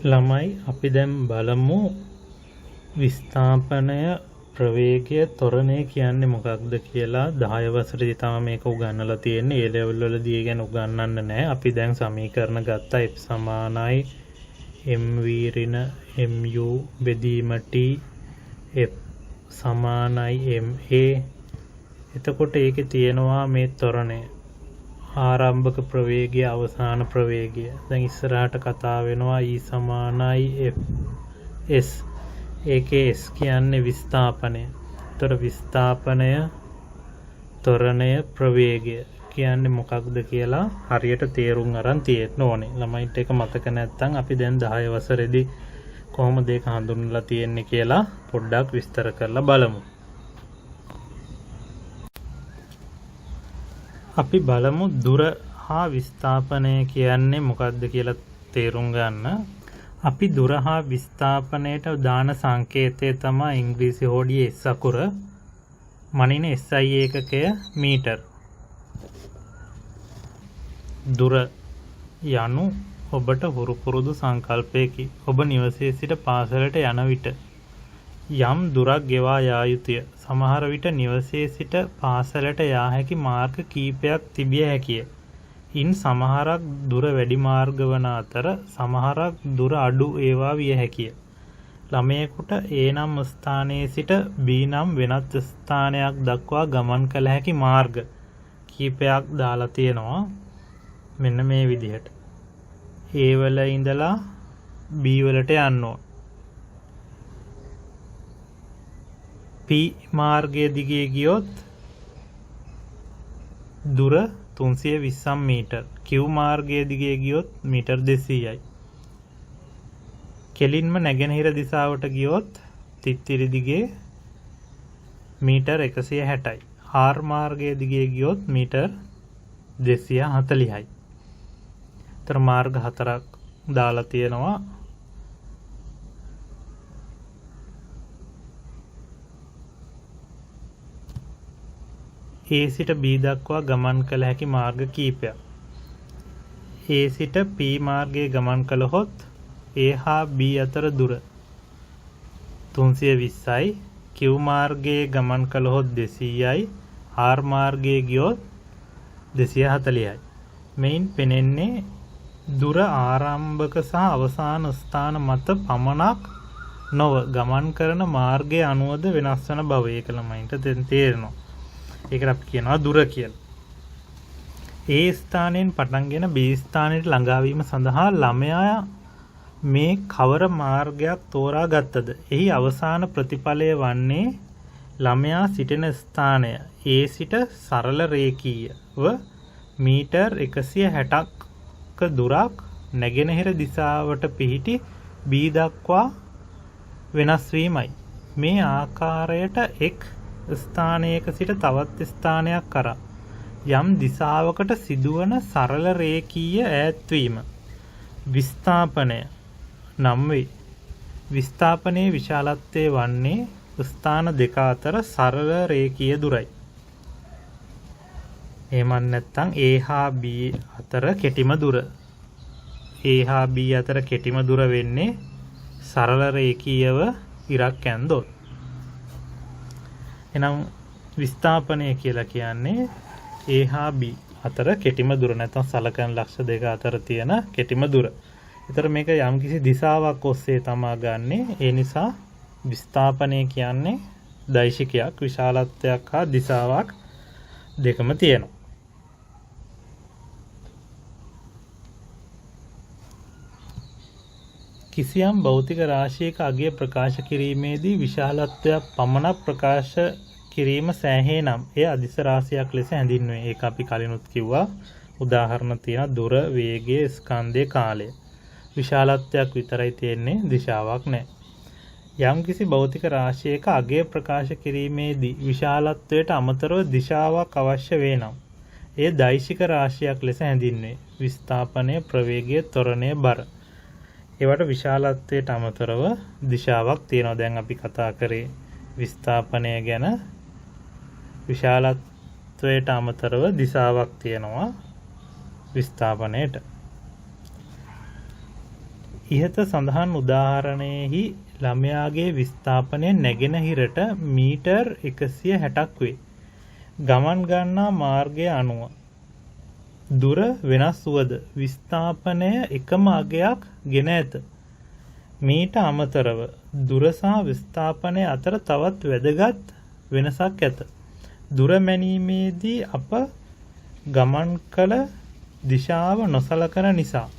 ළමයි අපි දැන් බලමු විස්ථාපනය ප්‍රවේගය ත්වරණය කියන්නේ මොකක්ද කියලා. 10 වසරේදී තමයි මේක උගන්වලා තියෙන්නේ. ඒ ලෙවල් වලදී ගැන උගන්වන්න නැහැ. අපි දැන් සමීකරණ ගත්තා. F සමානයි mv ඍණ mu බෙදීම t F සමානයි ma. එතකොට ඒකේ තියෙනවා මේ ත්වරණය ආරම්භක ප්‍රවේගය අවසාන ප්‍රවේගය. දැන් ඉස්සරහට කතා වෙනවා E සමානයි Fs. ඒකේ S කියන්නේ විස්ථාපනය. ඒතර විස්ථාපනය ත්වරණය ප්‍රවේගය කියන්නේ මොකක්ද කියලා හරියට තේරුම් අරන් තියෙන්න ඕනේ. ළමයින්ට ඒක මතක නැත්නම් අපි දැන් 10 වසරේදී කොහොමද ඒක හඳුන්වලා තියෙන්නේ කියලා පොඩ්ඩක් විස්තර කරලා බලමු. අපි බලමු දුර හා විස්ථාපනය කියන්නේ මොකක්ද කියලා තේරුම් ගන්න. අපි දුර හා විස්ථාපනයට දාන සංකේතය තමයි ඉංග්‍රීසි හෝඩියේ S අකුර. මනින SI ඒකකය මීටර්. දුර යනු ඔබට හුරු පුරුදු සංකල්පයකි. ඔබ නිවසේ සිට පාසලට යන විට යම් දුරක් ගෙවා යා යුතුය. සමහර විට නිවසේ සිට පාසලට යා හැකි මාර්ග කීපයක් තිබිය හැකිය. ඉන් සමහරක් දුර වැඩි මාර්ග වන අතර සමහරක් දුර අඩු ඒවා විය හැකිය. ළමයෙකුට A නම් ස්ථානයේ සිට B නම් වෙනත් ස්ථානයක් දක්වා ගමන් කළ හැකි මාර්ග කීපයක් දාලා තියෙනවා. මෙන්න මේ විදිහට. A වල ඉඳලා B වලට යන්න ඕන. P මාර්ගයේ දිගේ ගියොත් දුර 320 මීටර්. Q මාර්ගයේ දිගේ ගියොත් මීටර් 200යි. කෙලින්ම නැගෙනහිර දිශාවට ගියොත් තිත්තිරි දිගේ මීටර් 160යි. R මාර්ගයේ දිගේ ගියොත් මීටර් 240යි. තර මාර්ග හතරක් දාලා තියෙනවා. A සිට B දක්වා ගමන් කළ හැකි මාර්ග කීපයක්. A සිට P මාර්ගයේ ගමන් කළහොත් A හා B අතර දුර 320යි. Q මාර්ගයේ ගමන් කළහොත් 200යි. R මාර්ගයේ ගියොත් 240යි. මෙයින් පෙනෙන්නේ දුර ආරම්භක සහ අවසාන ස්ථාන මත පමණක් නොව ගමන් කරන මාර්ගය අනුවද වෙනස් වන බව. ඒක ළමයින්ට තේරෙනවා. ඒකට අපි කියනවා දුර කියලා. A ස්ථානයෙන් පටන්ගෙන B ස්ථානයට ළඟා වීම සඳහා ළමයා මේ කවර මාර්ගයක් තෝරා ගත්තද? එහි අවසාන ප්‍රතිඵලය වන්නේ ළමයා සිටින ස්ථානය A සිට සරල රේඛීයව මීටර් 160ක දුරක් නැගෙනහිර දිශාවට පිහිටි B දක්වා වෙනස් වීමයි. මේ ආකාරයට එක් ස්ථානයක සිට තවත් ස්ථානයක් කරා යම් දිශාවකට සිදුවන සරල රේඛීය ඈත්වීම විස්ථාපනය නම් වේ. විස්ථාපනයේ විශාලත්වය වන්නේ ස්ථාන දෙක අතර සරල රේඛීය දුරයි. එහෙම නැත්නම් A හා B අතර කෙටිම දුර. A හා B අතර කෙටිම දුර වෙන්නේ සරල රේඛීයව ඉරක් ඇන්දොත්. එනම් විස්ථාපනය කියලා කියන්නේ A හා B අතර කෙටිම දුර නැත්නම් සලකන ලක්ෂ දෙක අතර තියෙන කෙටිම දුර. ඒතර මේක යම්කිසි දිශාවක් ඔස්සේ තමා ගන්නෙ. ඒ නිසා විස්ථාපනය කියන්නේ දෛශිකයක් විශාලත්වයක් හා දිශාවක් දෙකම තියෙනවා. කිසියම් භෞතික රාශියක අගය ප්‍රකාශ කිරීමේදී විශාලත්වයක් පමණක් ප්‍රකාශ කිරීම සෑහේ නම් එය අදිශ රාශියක් ලෙස හැඳින්වේ. ඒක අපි කලිනුත් කිව්වා. උදාහරණ තියෙන දුර, වේගය, ස්කන්ධය, කාලය. විශාලත්වයක් විතරයි තියෙන්නේ, දිශාවක් නැහැ. යම්කිසි භෞතික රාශියක අගය ප්‍රකාශ කිරීමේදී විශාලත්වයට අමතරව දිශාවක් අවශ්‍ය වේ නම් එය දෛශික රාශියක් ලෙස හැඳින්වේ. විස්ථාපනය, ප්‍රවේගය, ත්වරණය, බර. ඒවට විශාලත්වයට අමතරව දිශාවක් තියෙනවා. දැන් අපි කතා කරේ විස්ථාපනය ගැන. විශාලත්වයට අමතරව දිශාවක් තියෙනවා විස්ථාපනයට. ඉහත සඳහන් උදාහරණයෙහි ළමයාගේ විස්ථාපනය නැගෙනහිරට මීටර් 160ක් වේ. ගමන් ගන්නා මාර්ගය අනුව දුර වෙනස් වුවද විස්ථාපනය එකම අගයක් ගෙන ඇත. මීට අමතරව දුර සහ විස්ථාපනය අතර තවත් වැදගත් වෙනසක් ඇත. දුර මැනීමේදී අප ගමන් කළ දිශාව නොසලකන නිසා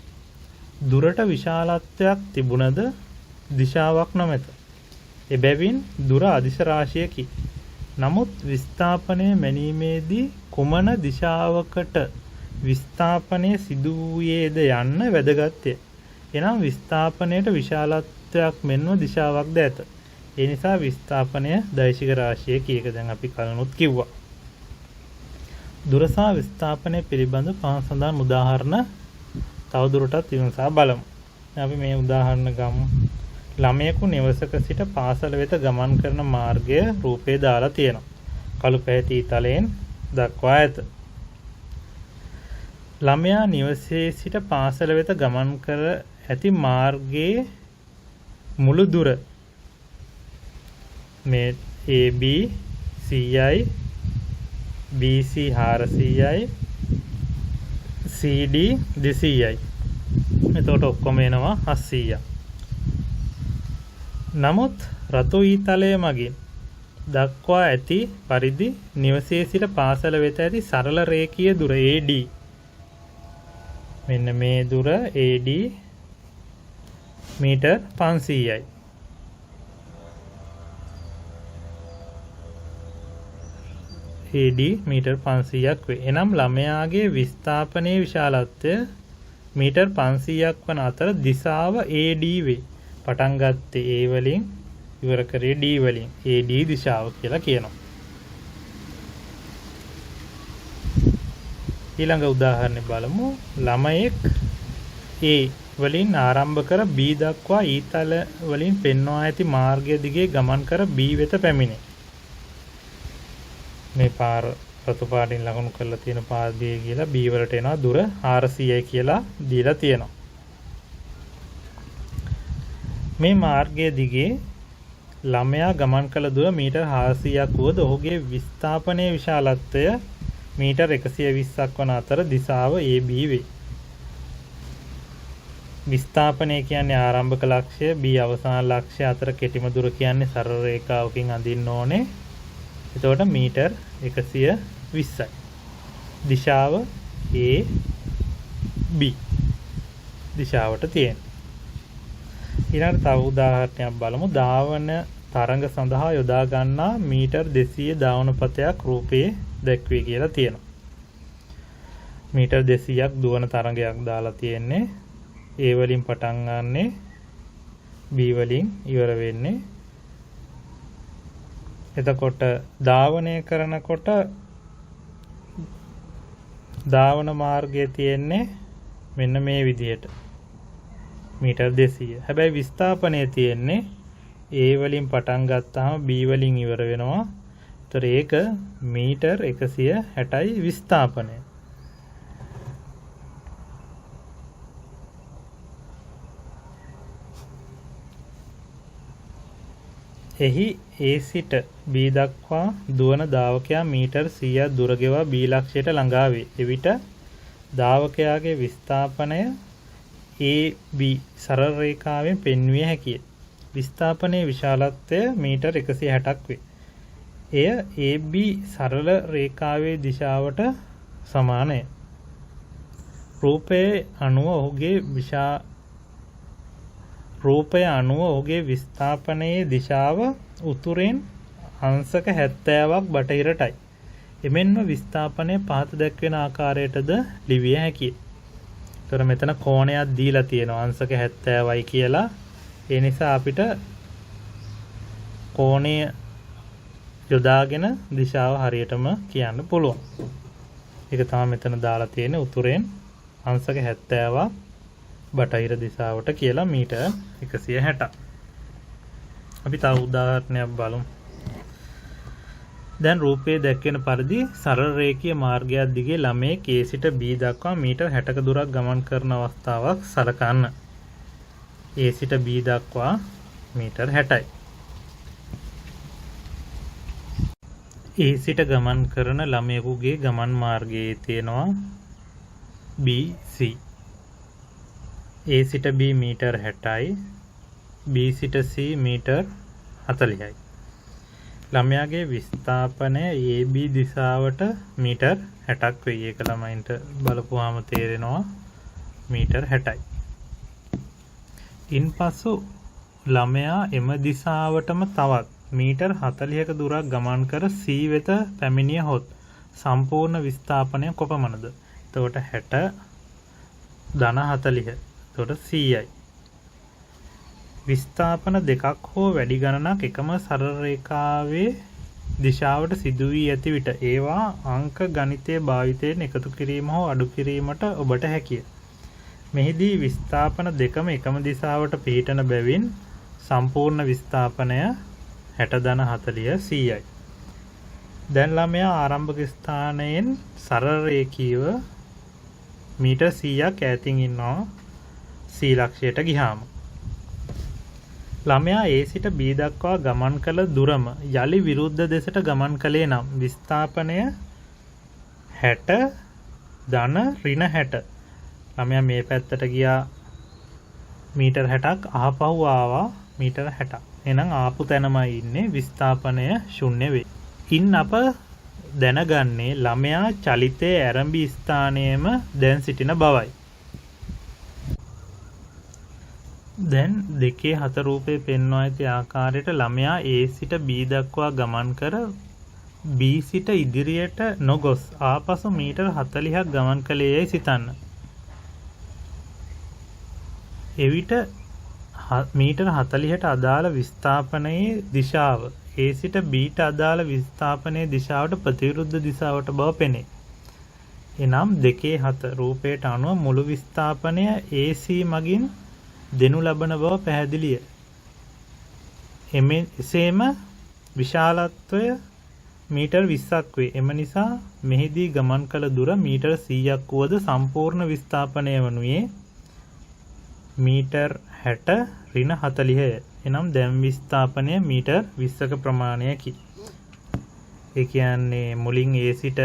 දුරට විශාලත්වයක් තිබුණද දිශාවක් නොමැත. එබැවින් දුර අදිශ රාශියකි. නමුත් විස්ථාපනය මැනීමේදී කුමන දිශාවකට විස්ථාපනය සිදු වූයේද යන්න වැදගත්ය. එනම් විස්ථාපනයට විශාලත්වයක් මෙන්ම දිශාවක්ද ඇත. ඒ නිසා විස්ථාපනය දෛශික රාශියකි. ඒක දැන් අපි කලිනුත් කිව්වා. දුර සහ විස්ථාපනය පිළිබඳ පහන් සඳහන් උදාහරණ තවදුරටත් විමසා බලමු. අපි මේ උදාහරණ ගමු. ළමයෙකු නිවසක සිට පාසල වෙත ගමන් කරන මාර්ගය රූපේ දාලා තියෙනවා. කළු පැහැති තලයෙන් දක්වා ඇත. ළමයා නිවසේ සිට පාසල වෙත ගමන් කර ඇති මාර්ගයේ මුළු දුර මේ AB 100යි BC 400යි CD 200යි. එතකොට ඔක්කොම එනවා 700ක්. නමුත් රතු ඊතලය මගින් දක්වා ඇති පරිදි නිවසේ සිට පාසල වෙත ඇති සරල රේඛීය දුර AD මෙන්න මේ දුර AD මීටර් 500යි. AD මීටර් 500ක් වේ. එනම් ළමයාගේ විස්ථාපනයේ විශාලත්වය මීටර් 500ක් වන අතර දිශාව AD වේ. පටන් ගත්තේ A වලින් ඉවර කරේ D වලින්. AD දිශාව කියලා කියනවා. ඊළඟ උදාහරණය බලමු. ළමයෙක් A වලින් ආරම්භ කර B දක්වා ඊතල වලින් පෙන්වා ඇති මාර්ගය දිගේ ගමන් කර B වෙත පැමිණේ. මේ පාර රතු පාටින් ලකුණු කරලා තියෙන පාදයේ කියලා B වලට එනවා දුර 400යි කියලා දීලා තියෙනවා. මේ මාර්ගය දිගේ ළමයා ගමන් කළ දුර මීටර් 400ක් වුවද ඔහුගේ විස්ථාපනයේ විශාලත්වය මීටර් 120ක් වන අතර දිශාව AB වේ. විස්ථාපනය කියන්නේ ආරම්භක ලක්ෂ්‍ය B අවසාන ලක්ෂ්‍ය අතර කෙටිම දුර කියන්නේ සරල රේඛාවකින් අඳින්න ඕනේ. එතකොට මීටර් 120යි. දිශාව AB දිශාවට තියෙන. ඊළඟට තව උදාහරණයක් බලමු. ධාවන තරංග සඳහා යොදා ගන්නා මීටර් 200 ධාවනපතයක් රූපයේ දැක්වේ කියලා තියෙනවා. මීටර් 200ක් දුවන තරංගයක් දාලා තියෙන්නේ. A වලින් පටන් ගන්නෙ B වලින් ඉවර වෙන්නේ. එතකොට ධාවනය කරනකොට ධාවන මාර්ගය තියෙන්නේ මෙන්න මේ විදිහට මීටර් 200. හැබැයි විස්ථාපනය තියෙන්නේ A වලින් පටන් ගත්තාම B වලින් ඉවර වෙනවා. ඒතර ඒක මීටර් 160යි විස්ථාපනය. එහි A සිට B දක්වා දුවන ධාවකයා මීටර් 100ක් දුර ගෙවා B ලක්ෂයට ළඟා වේ. එවිට ධාවකයාගේ විස්ථාපනය AB සරල රේඛාවෙන් පෙන්විය හැකිය. විස්ථාපනයේ විශාලත්වය මීටර් 160ක් වේ. එය AB සරල රේඛාවේ දිශාවට සමානය. රූපයේ අණුව ඔහුගේ විස්ථාපනයේ දිශාව උතුරෙන් අංශක 70ක් බටහිරටයි. එමෙන්ම විස්ථාපනය පහත දැක්වෙන ආකාරයටද ලිවිය හැකිය. ඒතර මෙතන කෝණයක් දීලා තියෙනවා අංශක 70යි කියලා. ඒ නිසා අපිට කෝණය යොදාගෙන දිශාව හරියටම කියන්න පුළුවන්. ඒක තමයි මෙතන දාලා තියෙන්නේ උතුරෙන් අංශක 70ක් බටහිර දිශාවට කියලා මීටර් 160ක්. අපි තව උදාහරණයක් බලමු. දැන් රූපයේ දැක්වෙන පරිදි සරල රේඛීය මාර්ගයක් දිගේ ළමයෙක් A සිට B දක්වා මීටර් 60ක දුරක් ගමන් කරන අවස්ථාවක් සලකන්න. A සිට B දක්වා මීටර් 60යි. A සිට ගමන් කරන ළමයෙකුගේ ගමන් මාර්ගයේ තියෙනවා BC. A සිට B මීටර් 60යි. B සිට C මීටර් 40යි. ළමයාගේ විස්ථාපනය AB දිශාවට මීටර් 60ක් වෙයි. ඒක ළමයින්ට බලපුවාම තේරෙනවා මීටර් 60යි. ඉන්පසු ළමයා එම දිශාවටම තවත් මීටර් 40ක දුරක් ගමන් කර C වෙත පැමිණියහොත් සම්පූර්ණ විස්ථාපනය කොපමණද? එතකොට 60 ධන 40. එතකොට 100යි. විස්ථාපන දෙකක් හෝ වැඩි ගණනක් එකම සරල රේඛාවේ දිශාවට සිදු වී ඇති විට ඒවා අංක ගණිතයේ භාවිතයෙන් එකතු කිරීම හෝ අඩු කිරීමට ඔබට හැකිය. මෙහිදී විස්ථාපන දෙකම එකම දිශාවට පිහිටන බැවින් සම්පූර්ණ විස්ථාපනය 60 ධන 40 100යි. දැන් ළමයා ආරම්භක ස්ථානයෙන් සරල රේඛීයව මීටර් 100ක් ඈතින් ඉන්නවා C ලක්ෂයට ගියාම. ළමයා A සිට B දක්වා ගමන් කළ දුරම යලි විරුද්ධ දෙසට ගමන් කළේ නම් විස්ථාපනය 60 ධන ඍණ 60. ළමයා මේ පැත්තට ගියා මීටර් 60ක් ආපහු ආවා මීටර් 60ක්. එහෙනම් ආපු තැනමයි ඉන්නේ විස්ථාපනය 0 වේ. ඉන් අප දැනගන්නේ ළමයා චලිතයේ ආරම්භ ස්ථානයේම දැන් සිටින බවයි. දැන් 2.4 රූපයේ පෙන්වා ඇති ආකාරයට ළමයා A සිට B දක්වා ගමන් කර B සිට ඉදිරියට නොගොස් ආපසු මීටර් 40ක් ගමන් කළේ යයි සිතන්න. එවිට මීටර් 40ට අදාළ විස්ථාපනයේ දිශාව A සිට Bට අදාළ විස්ථාපනයේ දිශාවට ප්‍රතිවිරුද්ධ දිශාවට බව පෙනේ. එනම් 2.4 රූපයට අනුව මුළු විස්ථාපනය AC මගින් දෙනු ලබන බව පැහැදිලිය. එසේම විශාලත්වය මීටර් 20ක් වේ. එම නිසා මෙහිදී ගමන් කළ දුර මීටර් 100ක් වුවද සම්පූර්ණ විස්ථාපනය වනුයේ මීටර් 60 ඍණ 40ය. එනම් දැන් විස්ථාපනය මීටර් 20ක ප්‍රමාණයකි. ඒ කියන්නේ මුලින් A සිට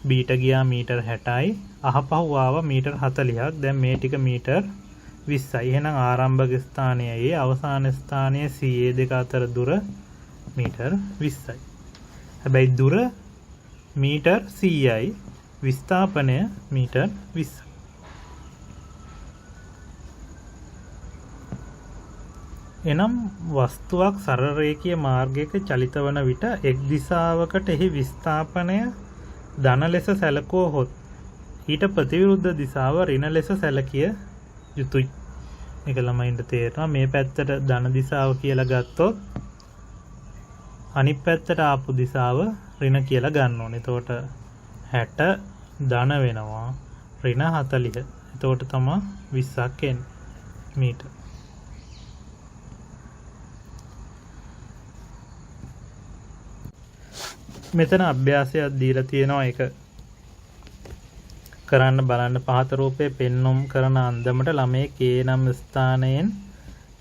Bට ගියා මීටර් 60යි. අහපහු ආවා මීටර් 40ක්. දැන් මේ ටික මීටර් 20යි. එහෙනම් ආරම්භක ස්ථානයේ අවසාන ස්ථානයේ C දෙක අතර දුර මීටර් 20යි. හැබැයි දුර මීටර් 100යි. විස්ථාපනය මීටර් 20යි. එනම් වස්තුවක් සරල රේඛීය මාර්ගයක චලිත වන විට එක් දිශාවකට එහි විස්ථාපනය ධන ලෙස සැලකුවහොත් ඊට ප්‍රතිවිරුද්ධ දිශාව ඍණ ලෙස සැලකිය යුතුයි. මේක ළමයින්ට තේරෙනවා. මේ පැත්තට ධන දිශාව කියලා ගත්තොත් අනිත් පැත්තට ආපු දිශාව ඍණ කියලා ගන්න ඕනේ. එතකොට 60 ධන වෙනවා ඍණ 40. එතකොට තමයි 20ක් එන්නේ මීටර. මෙතන අභ්‍යාසයක් දීලා තියෙනවා. ඒක කරන්න බලන්න. පහත රූපයේ පෙන්눔 කරන අන්දමට ළමයේ K නම් ස්ථානයෙන්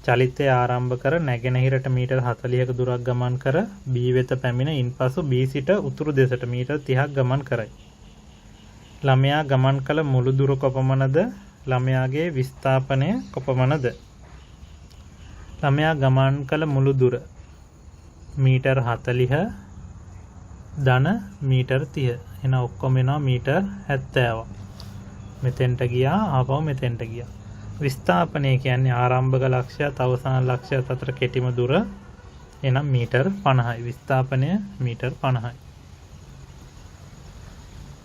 චලිතය ආරම්භ කර නැගෙනහිරට මීටර් 40ක දුරක් ගමන් කර B වෙත පැමිණ ඉන්පසු B සිට උතුරු දෙසට මීටර් 30ක් ගමන් කරයි. ළමයා ගමන් කළ මුළු දුර කොපමණද? ළමයාගේ විස්ථාපනය කොපමණද? ළමයා ගමන් කළ මුළු දුර මීටර් 40 ධන මීටර් 30. එහෙනම් ඔක්කොම එනවා මීටර් 70ක්. මෙතෙන්ට ගියා ආපහු මෙතෙන්ට ගියා. විස්ථාපනය කියන්නේ ආරම්භක ලක්ෂයත් අවසාන ලක්ෂයත් අතර කෙටිම දුර. එනම් මීටර් 50යි. විස්ථාපනය මීටර් 50යි.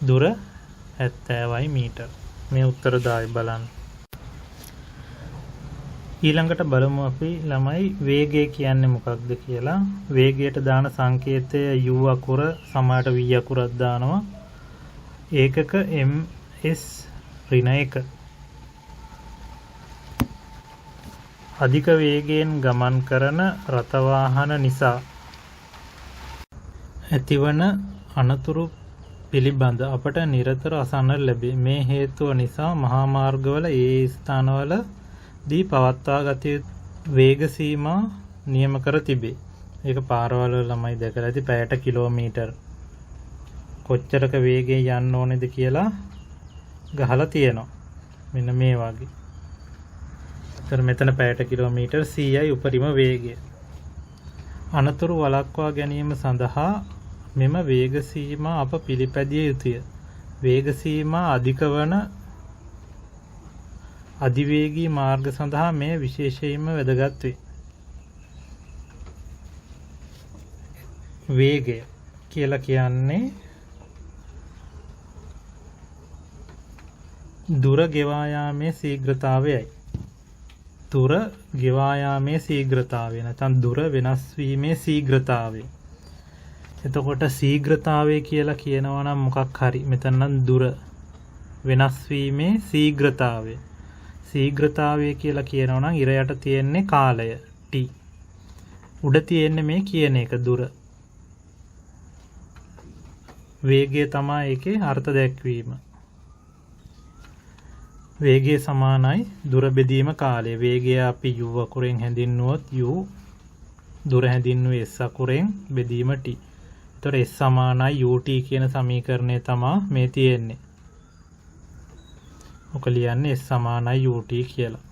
දුර 70යි මීටර්. මේ උත්තර දායි බලන්න. ඊළඟට බලමු අපි ළමයි වේගය කියන්නේ මොකක්ද කියලා. වේගයට දාන සංකේතය u අකුර සමහරට v අකුරක් දානවා. ඒකක ms ඍණ 1. අධික වේගයෙන් ගමන් කරන රථ වාහන නිසා ඇතිවන අනතුරු පිළිබඳ අපට නිරතර අසන්නට ලැබේ. මේ හේතුව නිසා මහා මාර්ගවල ඒ ස්ථානවල දී පවත්වා ගත වේග සීමා නියම කර තිබේ. ඒක පාරවල් වල ළමයි දැකලා ඇති පැයට කිලෝමීටර් කොච්චරක වේගයෙන් යන්න ඕනේද කියලා ගහලා තියෙනවා. මෙන්න මේ වගේ. ඒතර මෙතන පැයට කිලෝමීටර් 100යි උපරිම වේගය. අනතුරු වළක්වා ගැනීම සඳහා මෙම වේග සීමා අප පිළිපැදිය යුතුය. වේග සීමා අධික වන අධිවේගී මාර්ග සඳහා මේ විශේෂයෙන්ම වැදගත් වේ. වේගය කියලා කියන්නේ දුර ගෙවා යාමේ ශීඝ්‍රතාවයයි. දුර ගෙවා යාමේ ශීඝ්‍රතාවය නැත්නම් දුර වෙනස් වීමේ ශීඝ්‍රතාවය. එතකොට ශීඝ්‍රතාවය කියලා කියනවා නම් මොකක් හරි මෙතන නම් දුර වෙනස් වීමේ ශීඝ්‍රතාවය. ශීඝ්‍රතාවය කියලා කියනවා නම් ඉර යට තියෙන්නේ කාලය t. උඩ තියෙන්නේ මේ කියන එක දුර. වේගය තමයි ඒකේ අර්ථ දැක්වීම. වේගය සමානයි දුර බෙදීම කාලය. වේගය අපි u අකුරෙන් හැඳින්වුවොත් u, දුර හැඳින්වුවේ s අකුරෙන් බෙදීම t. ඒතර s සමානයි ut කියන සමීකරණය තමයි මේ තියෙන්නේ. ඔක ලියන්නේ s සමානයි ut කියලා.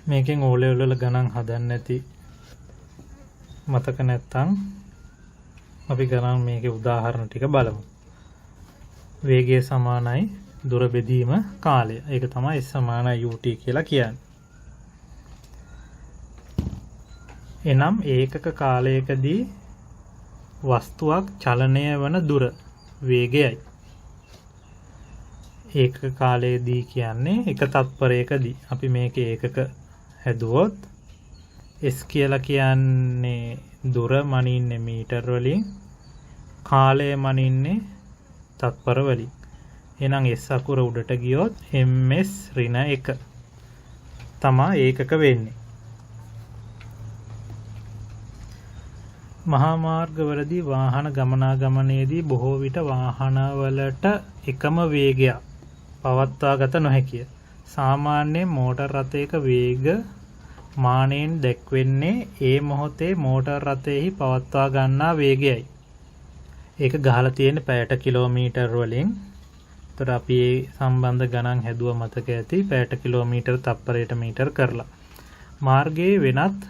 මේකෙන් O level වල ගණන් හදන්න නැති මතක නැත්තම් අපි ගණන් මේකේ උදාහරණ ටික බලමු. වේගය සමානයි දුර බෙදීම කාලය. ඒක තමයි s සමානයි ut කියලා කියන්නේ. එනම් ඒකක කාලයකදී වස්තුවක් චලනය වන දුර වේගයයි. ඒකක කාලයේදී කියන්නේ එක තත්පරයකදී. අපි මේකේ ඒකක හැදුවොත් s කියලා කියන්නේ දුර මනින්නේ මීටර වලින්, කාලය මනින්නේ තත්පර වලින්. එහෙනම් s අකුර උඩට ගියොත් ms ඍණ 1 තමයි ඒකක වෙන්නේ. මහා මාර්ගවලදී වාහන ගමනාගමනයේදී බොහෝ විට වාහනවලට එකම වේගයක් පවත්වා ගත නොහැකිය. සාමාන්‍යයෙන් මෝටර් රථයක වේග මානයෙන් දැක්වෙන්නේ ඒ මොහොතේ මෝටර් රථයෙහි පවත්වා ගන්නා වේගයයි. ඒක ගහලා තියෙන පැයට කිලෝමීටර් වලින්. ඒතර අපි මේ සම්බන්ධ ගණන් හැදුවා මතක ඇති. පැයට කිලෝමීටර් තප්පරයට මීටර් කරලා. මාර්ගයේ වෙනත්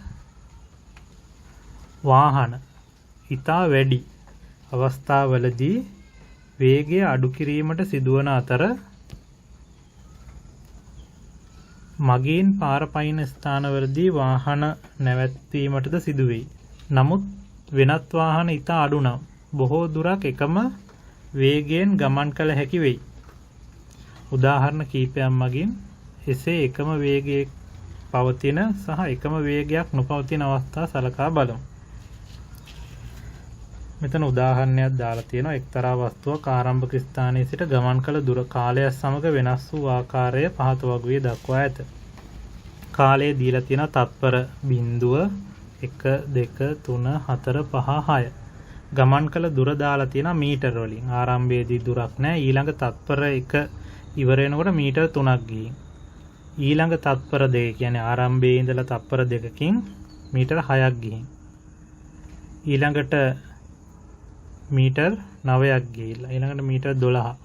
වාහන ඉතා වැඩි අවස්ථාවලදී වේගය අඩු කිරීමට සිදුවන අතර මගීන් පාර පයින් ස්ථානවලදී වාහන නැවැත්වීමටද සිදුවෙයි. නමුත් වෙනත් වාහන ඉතා අඩු නම් බොහෝ දුරක් එකම වේගයෙන් ගමන් කළ හැකි වෙයි. උදාහරණ කීපයක් මගින් එසේ එකම වේගයක පවතින සහ එකම වේගයක් නොපවතින අවස්ථා සලකා බලමු. මෙතන උදාහරණයක් දාලා තියෙනවා. එක්තරා වස්තුවක් ආරම්භක ස්ථානයේ සිට ගමන් කළ දුර කාලය සමග වෙනස් වූ ආකාරය පහත වගුවේ දක්වා ඇත. කාලය දීලා තියෙනවා තත්පර 0, 1, 2, 3, 4, 5, 6. ගමන් කළ දුර දාලා තියෙනවා මීටර වලින්. ආරම්භයේදී දුරක් නැහැ. ඊළඟ තත්පර 1 ඉවර වෙනකොට මීටර 3ක් ගිහින්. ඊළඟ තත්පර 2 කියන්නේ ආරම්භයේ ඉඳලා තත්පර 2කින් මීටර 6ක් ගිහින්. ඊළඟට මීටර් 9ක් ගිහිල්ලා. ඊළඟට මීටර් 12,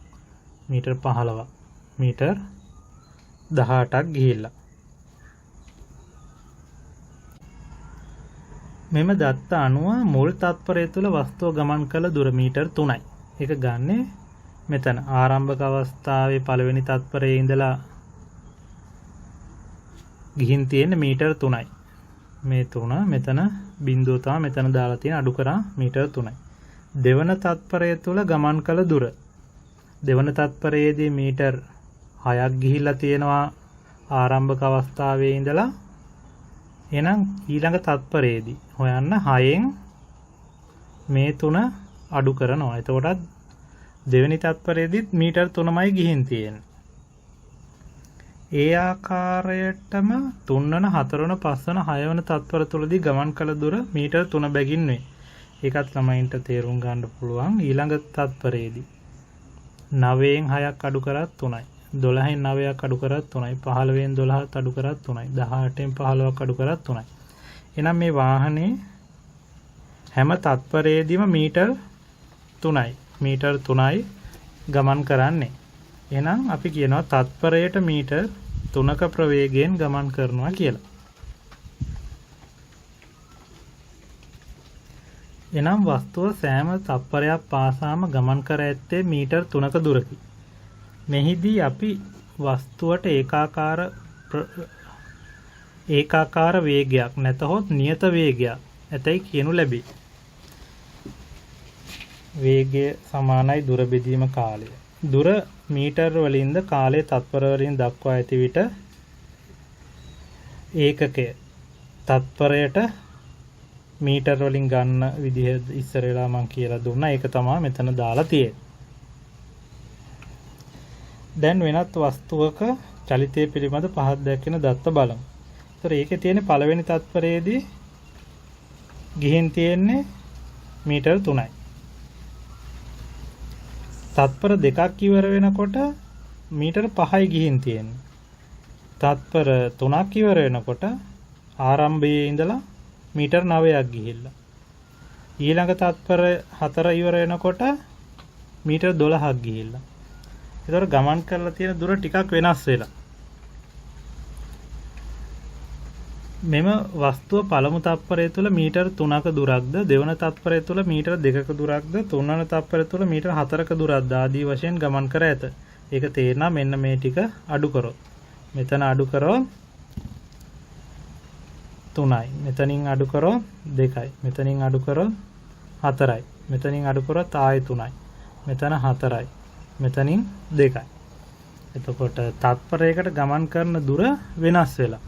මීටර් 15, මීටර් 18ක් ගිහිල්ලා. මෙම දත්ත අනුව මුල් තත්පරය තුළ වස්තුව ගමන් කළ දුර මීටර් 3යි. ඒක ගන්නෙ මෙතන ආරම්භක අවස්ථාවේ පළවෙනි තත්පරයේ ඉඳලා ගිහින් තියෙන මීටර් 3යි. මේ 3 මෙතන බිඳුව තමයි මෙතන දාලා තියෙන අඩු කරා මීටර් 3යි. දෙවන තත්පරය තුළ ගමන් කළ දුර. දෙවන තත්පරයේදී මීටර් 6ක් ගිහිල්ලා තියෙනවා ආරම්භක අවස්ථාවේ ඉඳලා. එහෙනම් ඊළඟ තත්පරයේදී හොයන්න 6න් මේ 3 අඩු කරනවා. එතකොටත් දෙවෙනි තත්පරයේදීත් මීටර් 3මයි ගිහින් තියෙන්නේ. ඒ ආකාරයටම 3 වන 4 වන 5 වන 6 වන තත්පර තුලදී ගමන් කළ දුර මීටර් 3 බැගින් වේ. ඒකත් ළමයින්ට තේරුම් ගන්න පුළුවන්. ඊළඟ තත්පරයේදී 9න් 6ක් අඩු කරත් 3යි. 12න් 9ක් අඩු කරත් 3යි 15න් 12ක් අඩු කරත් 3යි 18න් 15ක් අඩු කරත් 3යි. එහෙනම් මේ වාහනේ හැම තත්පරයේදීම මීටර් 3යි. මීටර් 3යි ගමන් කරන්නේ. එහෙනම් අපි කියනවා තත්පරයට මීටර් 3ක ප්‍රවේගයෙන් ගමන් කරනවා කියලා. එනම් වස්තුව සෑම තත්පරයක් පාසාම ගමන් කර ඇත්තේ මීටර් 3ක දුරකි. මෙහිදී අපි වස්තුවට ඒකාකාර වේගයක් නැතහොත් නියත වේගයක් ඇතැයි කියනු ලැබේ. වේගය සමානයි දුර බෙදීම කාලය. දුර මීටර් වලින්ද කාලය තත්පර වලින් දක්වා ඇති විට ඒකකය තත්පරයට මීටර් වලින් ගන්න විදිහ ඉස්සර වෙලා මම කියලා දුන්නා. ඒක තමයි මෙතන දාලා තියෙන්නේ. දැන් වෙනත් වස්තුවක චලිතය පිළිබඳ පහත් දැක්වෙන දත්ත බලමු. ඒතර ඒකේ තියෙන පළවෙනි තත්පරයේදී ගිහින් තියෙන්නේ මීටර් 3යි. තත්පර දෙකක් ඉවර වෙනකොට මීටර් 5යි ගිහින් තියෙන්නේ. තත්පර 3ක් ඉවර වෙනකොට ආරම්භයේ ඉඳලා මීටර් 9ක් ගිහිල්ලා. ඊළඟ තත්පර 4 ඉවර වෙනකොට මීටර් 12ක් ගිහිල්ලා. ඒතර ගමන් කරලා තියෙන දුර ටිකක් වෙනස් වෙලා. මෙම වස්තුව පළමු තත්පරය තුළ මීටර් 3ක දුරක්ද, දෙවන තත්පරය තුළ මීටර් 2ක දුරක්ද, තුන්වන තත්පරය තුළ මීටර් 4ක දුරක්ද ආදී වශයෙන් ගමන් කර ඇත. ඒක තේරෙනවා මෙන්න මේ ටික අඩු කරොත්. මෙතන අඩු කරොත් 3යි. මෙතනින් අඩු කරොත් 2යි. මෙතනින් අඩු කරොත් 4යි. මෙතනින් අඩු කරොත් ආයෙ 3යි. මෙතන 4යි. මෙතනින් 2යි. එතකොට තත්පරයකට ගමන් කරන දුර වෙනස් වෙලා.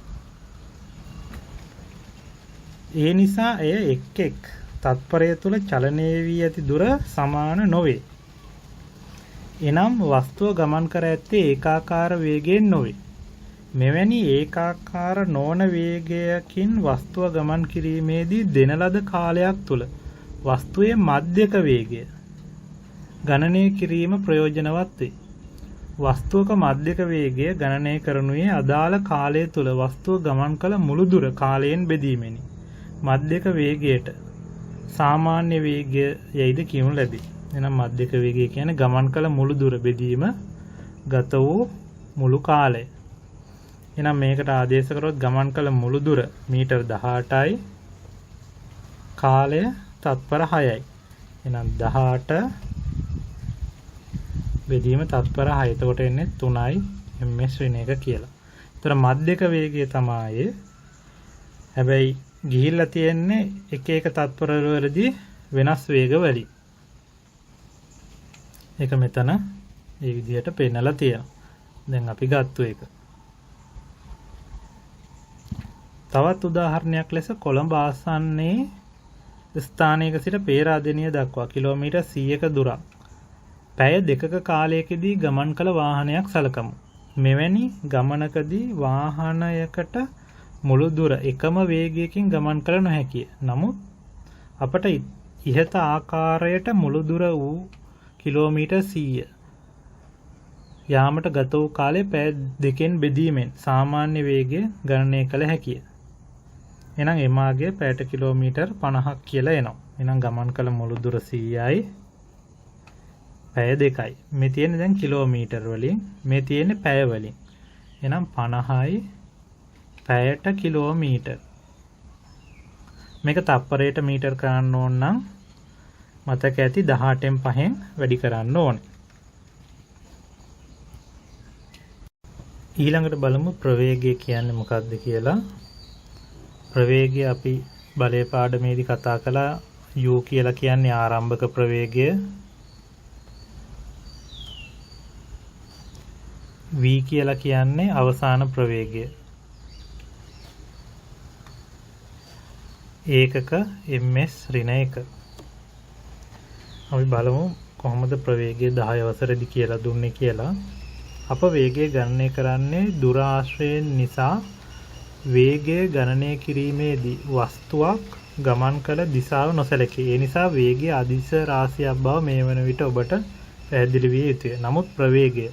ඒ නිසා එය එක් එක් තත්පරය තුළ චලනය වී ඇති දුර සමාන නොවේ. එනම් වස්තුව ගමන් කර ඇත්තේ ඒකාකාර වේගයෙන් නොවේ. මෙවැනි ඒකාකාර නොවන වේගයකින් වස්තුව ගමන් කිරීමේදී දෙන ලද කාලයක් තුළ වස්තුවේ මධ්‍යක වේගය ගණනය කිරීම ප්‍රයෝජනවත් වේ. වස්තුවක මධ්‍යක වේගය ගණනය කරනුයේ අදාළ කාලය තුළ වස්තුව ගමන් කළ මුළු දුර කාලයෙන් බෙදීමෙනි. මධ්‍යක වේගයට සාමාන්‍ය වේගය යයිද කියනු ලැබේ. එහෙනම් මධ්‍යක වේගය කියන්නේ ගමන් කළ මුළු දුර බෙදීම ගත වූ මුළු කාලය. එහෙනම් මේකට ආදේශ කරොත් ගමන් කළ මුළු දුර මීටර් 18යි, කාලය තත්පර 6යි. එහෙනම් 18 බෙදීම තත්පර 6. එතකොට එන්නේ 3යි ms ඍණ 1 කියලා. ඒතර මධ්‍යක වේගය තමයි. හැබැයි ගිහිල්ලා තියෙන්නේ එක එක තත්පර වලදී වෙනස් වේග වලින්. ඒක මෙතන මේ විදිහට පෙන්නලා තියෙනවා. දැන් අපි ගත්තු එක. තවත් උදාහරණයක් ලෙස කොළඹ ආසන්නයේ ස්ථානයක සිට පේරාදෙණිය දක්වා කිලෝමීටර් 100ක දුරක් පැය දෙකක කාලයකදී ගමන් කළ වාහනයක් සලකමු. මෙවැනි ගමනකදී වාහනයකට මුළු දුර එකම වේගයකින් ගමන් කළ නොහැකිය. නමුත් අපට ඉහත ආකාරයට මුළු දුර වූ කිලෝමීටර් 100 යාමට ගත වූ කාලය පැය දෙකෙන් බෙදීමෙන් සාමාන්‍ය වේගය ගණනය කළ හැකිය. එහෙනම් එමාගේ පැයට කිලෝමීටර් 50ක් කියලා එනවා. එහෙනම් ගමන් කළ මුළු දුර 100යි පැය 2යි. මේ තියෙන්නේ දැන් කිලෝමීටර් වලින්, මේ තියෙන්නේ පැය වලින්. එහෙනම් 50යි පැයට කිලෝමීටර්. මේක තප්පරයට මීටර් කරන්න ඕන නම් මතක ඇති 18න් 5න් වැඩි කරන්න ඕනේ. ඊළඟට බලමු ප්‍රවේගය කියන්නේ මොකක්ද කියලා. ප්‍රවේගය අපි බලයේ පාඩමේදී කතා කළා. u කියලා කියන්නේ ආරම්භක ප්‍රවේගය, v කියලා කියන්නේ අවසාන ප්‍රවේගය. ඒකක ms ඍණ 1. අපි බලමු කොහොමද ප්‍රවේගය 10 වසරේදී කියලා දුන්නේ කියලා. අප වේගය ගණනය කරන්නේ දුර ආශ්‍රයෙන් නිසා වේගය ගණනය කිරීමේදී වස්තුවක් ගමන් කළ දිශාව නොසැලකේ. ඒ නිසා වේගය අදිශ රාශියක් බව මේ වන විට ඔබට පැහැදිලි විය යුතුය. නමුත් ප්‍රවේගය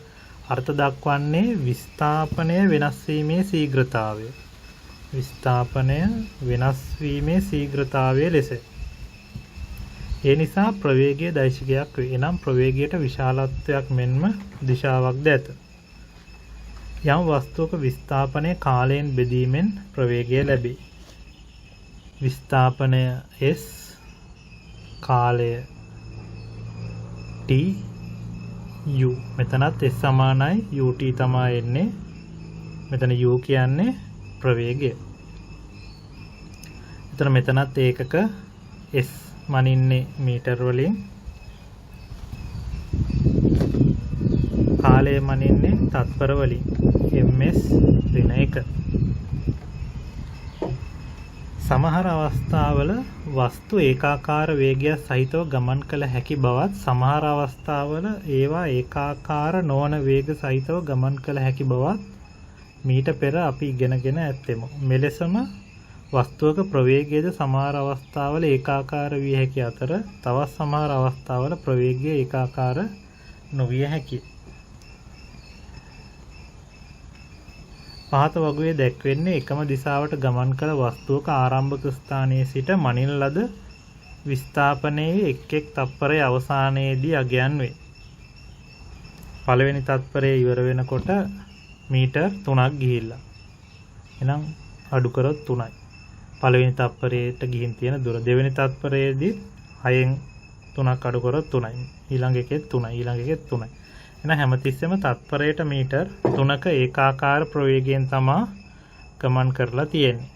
අර්ථ දක්වන්නේ විස්ථාපනය වෙනස් වීමේ ශීඝ්‍රතාවය. විස්ථාපනය වෙනස් වීමේ ශීඝ්‍රතාවය ලෙස. ඒ නිසා ප්‍රවේගය දෛශිකයක් වේ. එනම් ප්‍රවේගයට විශාලත්වයක් මෙන්ම දිශාවක්ද ඇත. යම් වස්තුවක විස්ථාපනය කාලයෙන් බෙදීමෙන් ප්‍රවේගය ලැබේ. විස්ථාපනය S, කාලය T, U. මෙතනත් S සමානයි UT තමයි එන්නේ. මෙතන U කියන්නේ ප්‍රවේගය. එතන මෙතනත් ඒකක S මනින්නේ මීටර් වලින්, කාලය මනින්නේ තත්පර වලින්, ms ඍණ 1. සමහර අවස්ථාවල වස්තු ඒකාකාර වේගයක් සහිතව ගමන් කළ හැකි බවත්, සමහර අවස්ථාවල ඒවා ඒකාකාර නොවන වේග සහිතව ගමන් කළ හැකි බවත් මීට පෙර අපි ඉගෙනගෙන ඇත්තෙමු. මෙලෙසම වස්තුවක ප්‍රවේගයද සමහර අවස්ථාවල ඒකාකාර විය හැකි අතර, තවත් සමහර අවස්ථාවල ප්‍රවේගය ඒකාකාර නොවිය හැකිය. පහත වගුවේ දැක්වෙන්නේ එකම දිශාවට ගමන් කළ වස්තුවක ආරම්භක ස්ථානයේ සිට මනින ලද විස්ථාපනයේ එක් එක් තත්පරයේ අවසානයේදී අගයන් වේ. පළවෙනි තත්පරයේ ඉවර වෙනකොට මීටර් 3ක් ගිහිල්ලා. එහෙනම් අඩු කරොත් 3යි. පළවෙනි තත්පරයට ගිහින් තියෙන දුර. දෙවෙනි තත්පරයේදී 6න් 3ක් අඩු කරොත් 3යි. ඊළඟ එකෙත් 3යි. ඊළඟ එකෙත් 3යි. එහෙනම් හැමතිස්සෙම තත්පරයට මීටර් 3ක ඒකාකාර ප්‍රවේගයෙන් තමයි ගමන් කරලා තියෙන්නේ.